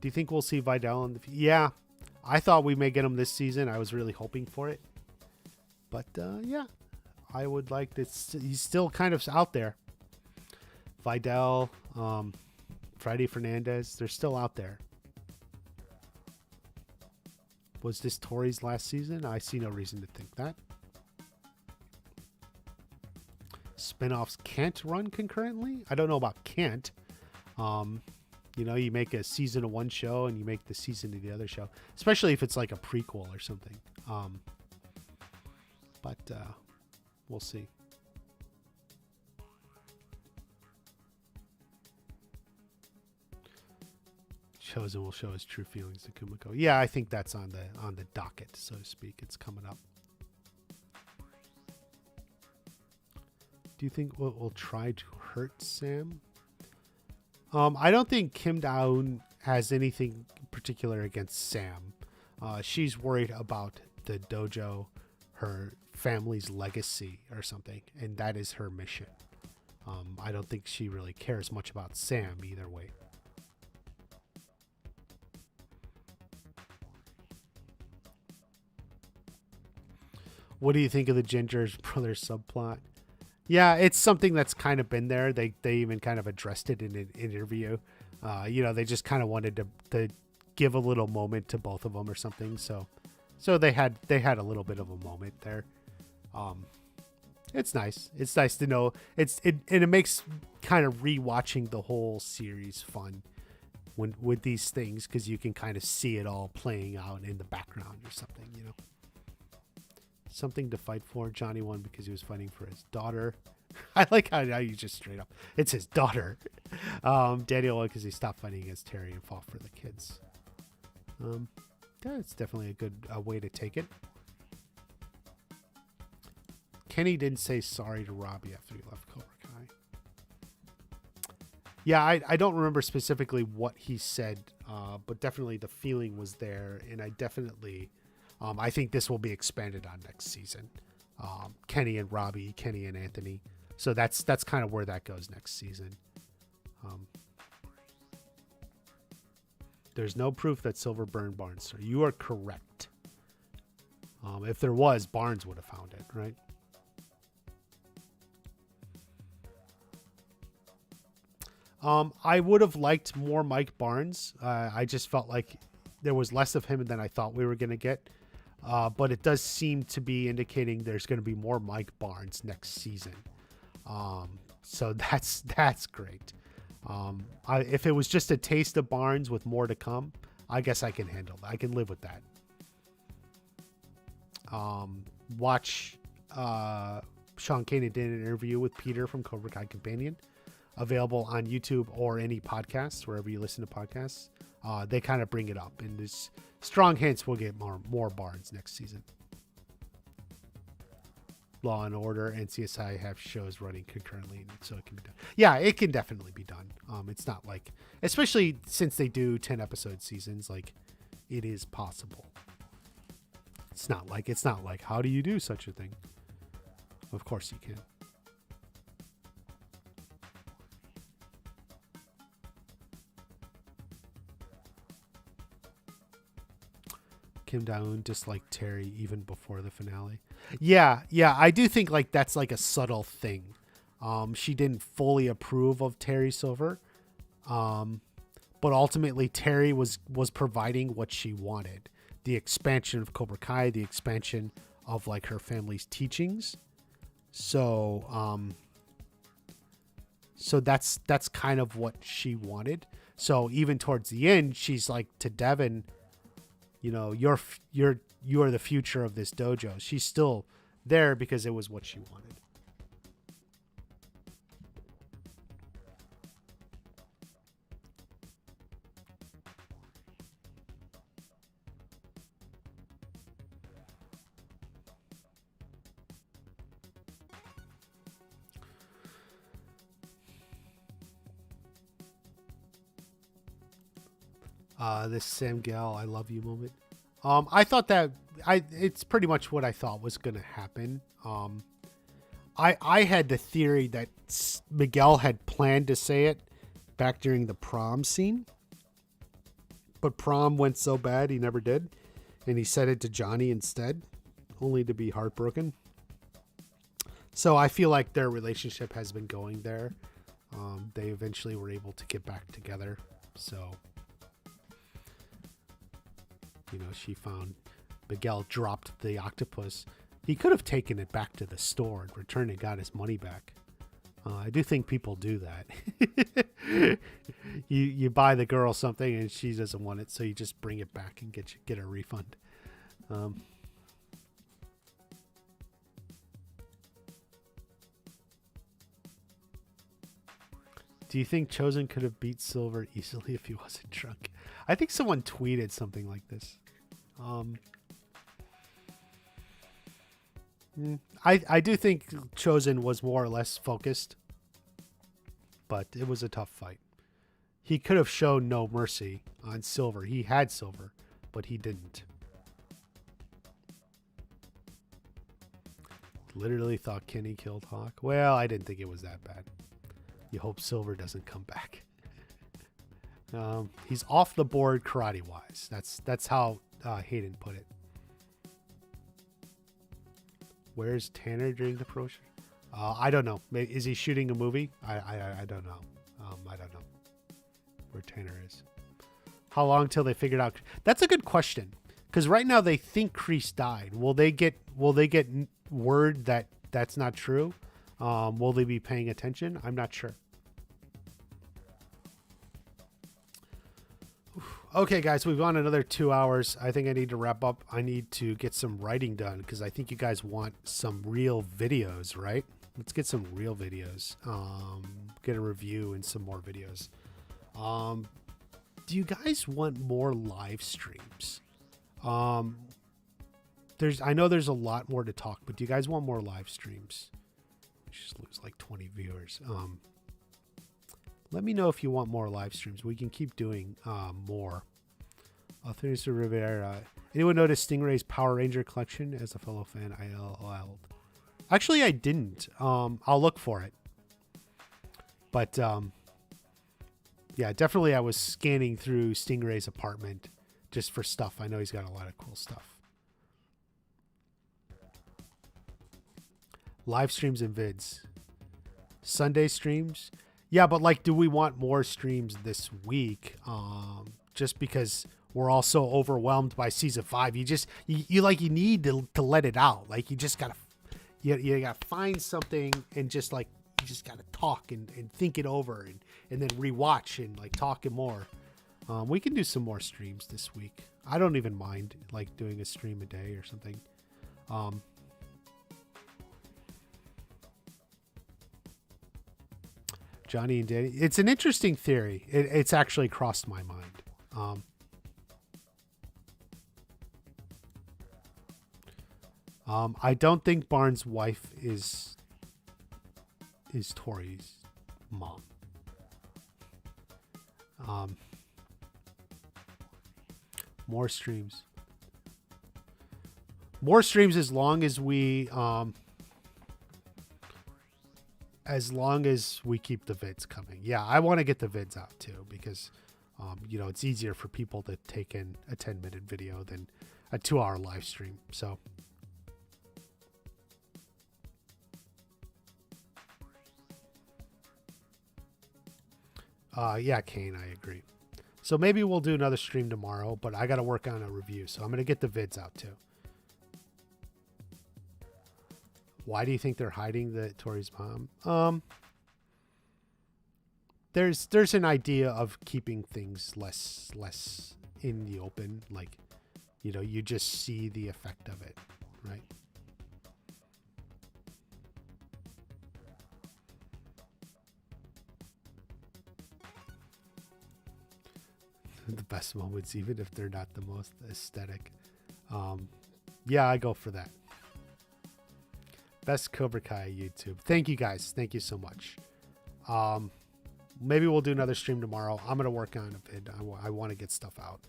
Do you think we'll see Vidal in the future? Yeah, I thought we may get him this season. I was really hoping for it. But yeah, I would like this. He's still kind of out there. Vidal, Friday Fernandez, they're still out there. Was this Tori's last season? I see no reason to think that. Spinoffs can't run concurrently? I don't know about can't. You make a season of one show and you make the season of the other show, especially if it's like a prequel or something. But we'll see. Chosen will show his true feelings to Kumiko. Yeah, I think that's on the docket, so to speak. It's coming up. Do you think we'll try to hurt Sam? I don't think Kim Daun has anything particular against Sam. She's worried about the dojo, her family's legacy or something, and that is her mission. I don't think she really cares much about Sam either way. What do you think of the Ginger's brother subplot? Yeah, it's something that's kind of been there. They even kind of addressed it in an interview. They just kind of wanted to give a little moment to both of them or something. So they had a little bit of a moment there. It's nice. It's nice to know and it makes kind of rewatching the whole series fun with these things, because you can kind of see it all playing out in the background or something. Something to fight for. Johnny won because he was fighting for his daughter. I like how you just straight up, it's his daughter. Daniel won because he stopped fighting against Terry and fought for the kids. Yeah, it's definitely a good way to take it. Kenny didn't say sorry to Robbie after he left Cobra Kai. Yeah, I don't remember specifically what he said, but definitely the feeling was there, and I definitely... I think this will be expanded on next season. Kenny and Robbie, Kenny and Anthony. So that's kind of where that goes next season. There's no proof that Silver burned Barnes, sir. You are correct. If there was, Barnes would have found it, right? I would have liked more Mike Barnes. I just felt like there was less of him than I thought we were going to get. But it does seem to be indicating there's going to be more Mike Barnes next season. So that's great. If it was just a taste of Barnes with more to come, I guess I can handle that. I can live with that. Watch Sean Kanan did an interview with Peter from Cobra Kai Companion, available on YouTube or any podcast, wherever you listen to podcasts. They kind of bring it up, and there's strong hints we'll get more Barnes next season. Law and Order and CSI have shows running concurrently, so it can be done. Yeah, it can definitely be done. It's not like, especially since they do 10 episode seasons, like it is possible. It's not like how do you do such a thing? Of course you can. Kim Daeun disliked Terry even before the finale. Yeah, I do think like that's like a subtle thing. She didn't fully approve of Terry Silver, but ultimately Terry was providing what she wanted: the expansion of Cobra Kai, the expansion of like her family's teachings. So that's kind of what she wanted. So even towards the end, she's like to Devin, you're the future of this dojo. She's still there because it was what she wanted. This Sam Gal, I love you moment. I thought that it's pretty much what I thought was going to happen. I had the theory that Miguel had planned to say it back during the prom scene, but prom went so bad he never did, and he said it to Johnny instead, only to be heartbroken. So I feel like their relationship has been going there. They eventually were able to get back together. So, she found Miguel dropped the octopus. He could have taken it back to the store and returned and got his money back. I do think people do that. You buy the girl something and she doesn't want it, so you just bring it back and get a refund. Do you think Chosen could have beat Silver easily if he wasn't drunk? I think someone tweeted something like this. I do think Chosen was more or less focused, but it was a tough fight. He could have shown no mercy on Silver. He had Silver, but he didn't. Literally thought Kenny killed Hawk. Well, I didn't think it was that bad. You hope Silver doesn't come back. He's off the board karate-wise. That's how Hayden put it. Where's Tanner during the pro show? I don't know. Is he shooting a movie? I don't know. I don't know where Tanner is. How long till they figured out? That's a good question. Because right now they think Kreese died. Will they get word that that's not true? Will they be paying attention? I'm not sure. Okay, guys, we've gone another 2 hours. I think I need to wrap up. I need to get some writing done because I think you guys want some real videos, right? Let's get some real videos. Get a review and some more videos. Do you guys want more live streams? I know there's a lot more to talk, but do you guys want more live streams? We just lose like 20 viewers. Let me know if you want more live streams. We can keep doing more. Thanks to Rivera. Anyone notice Stingray's Power Ranger collection? As a fellow fan, I LOL'd. Actually, I didn't. I'll look for it. But yeah, definitely I was scanning through Stingray's apartment just for stuff. I know he's got a lot of cool stuff. Live streams and vids. Sunday streams. Yeah, but like, do we want more streams this week? Just because we're all so overwhelmed by season 5, you need to let it out. Like you just gotta find something and just like you just gotta talk and think it over and then rewatch and like talk it more. We can do some more streams this week. I don't even mind like doing a stream a day or something. Johnny and Danny. It's an interesting theory. It's actually crossed my mind. I don't think Barnes' wife is Tori's mom. More streams. More streams as long as we keep the vids coming. Yeah, I want to get the vids out too because, it's easier for people to take in a 10-minute video than a 2-hour live stream. So, yeah, Kane, I agree. So maybe we'll do another stream tomorrow, but I got to work on a review. So I'm going to get the vids out too. Why do you think they're hiding the Tori's mom? There's an idea of keeping things less in the open. Like, you just see the effect of it, right? The best moments, even if they're not the most aesthetic. Yeah, I go for that. Best Cobra Kai YouTube. Thank you guys. Thank you so much. Maybe we'll do another stream tomorrow. I'm going to work on a vid. I want to get stuff out.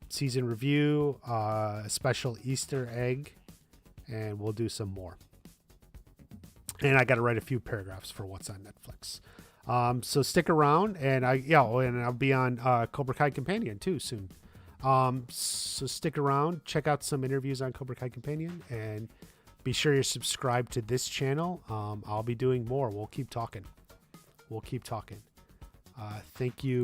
Season review, a special Easter egg, and we'll do some more. And I got to write a few paragraphs for what's on Netflix. So stick around, and I'll be on Cobra Kai Companion too soon. So stick around, check out some interviews on Cobra Kai Companion, and be sure you're subscribed to this channel. I'll be doing more. We'll keep talking. Thank you.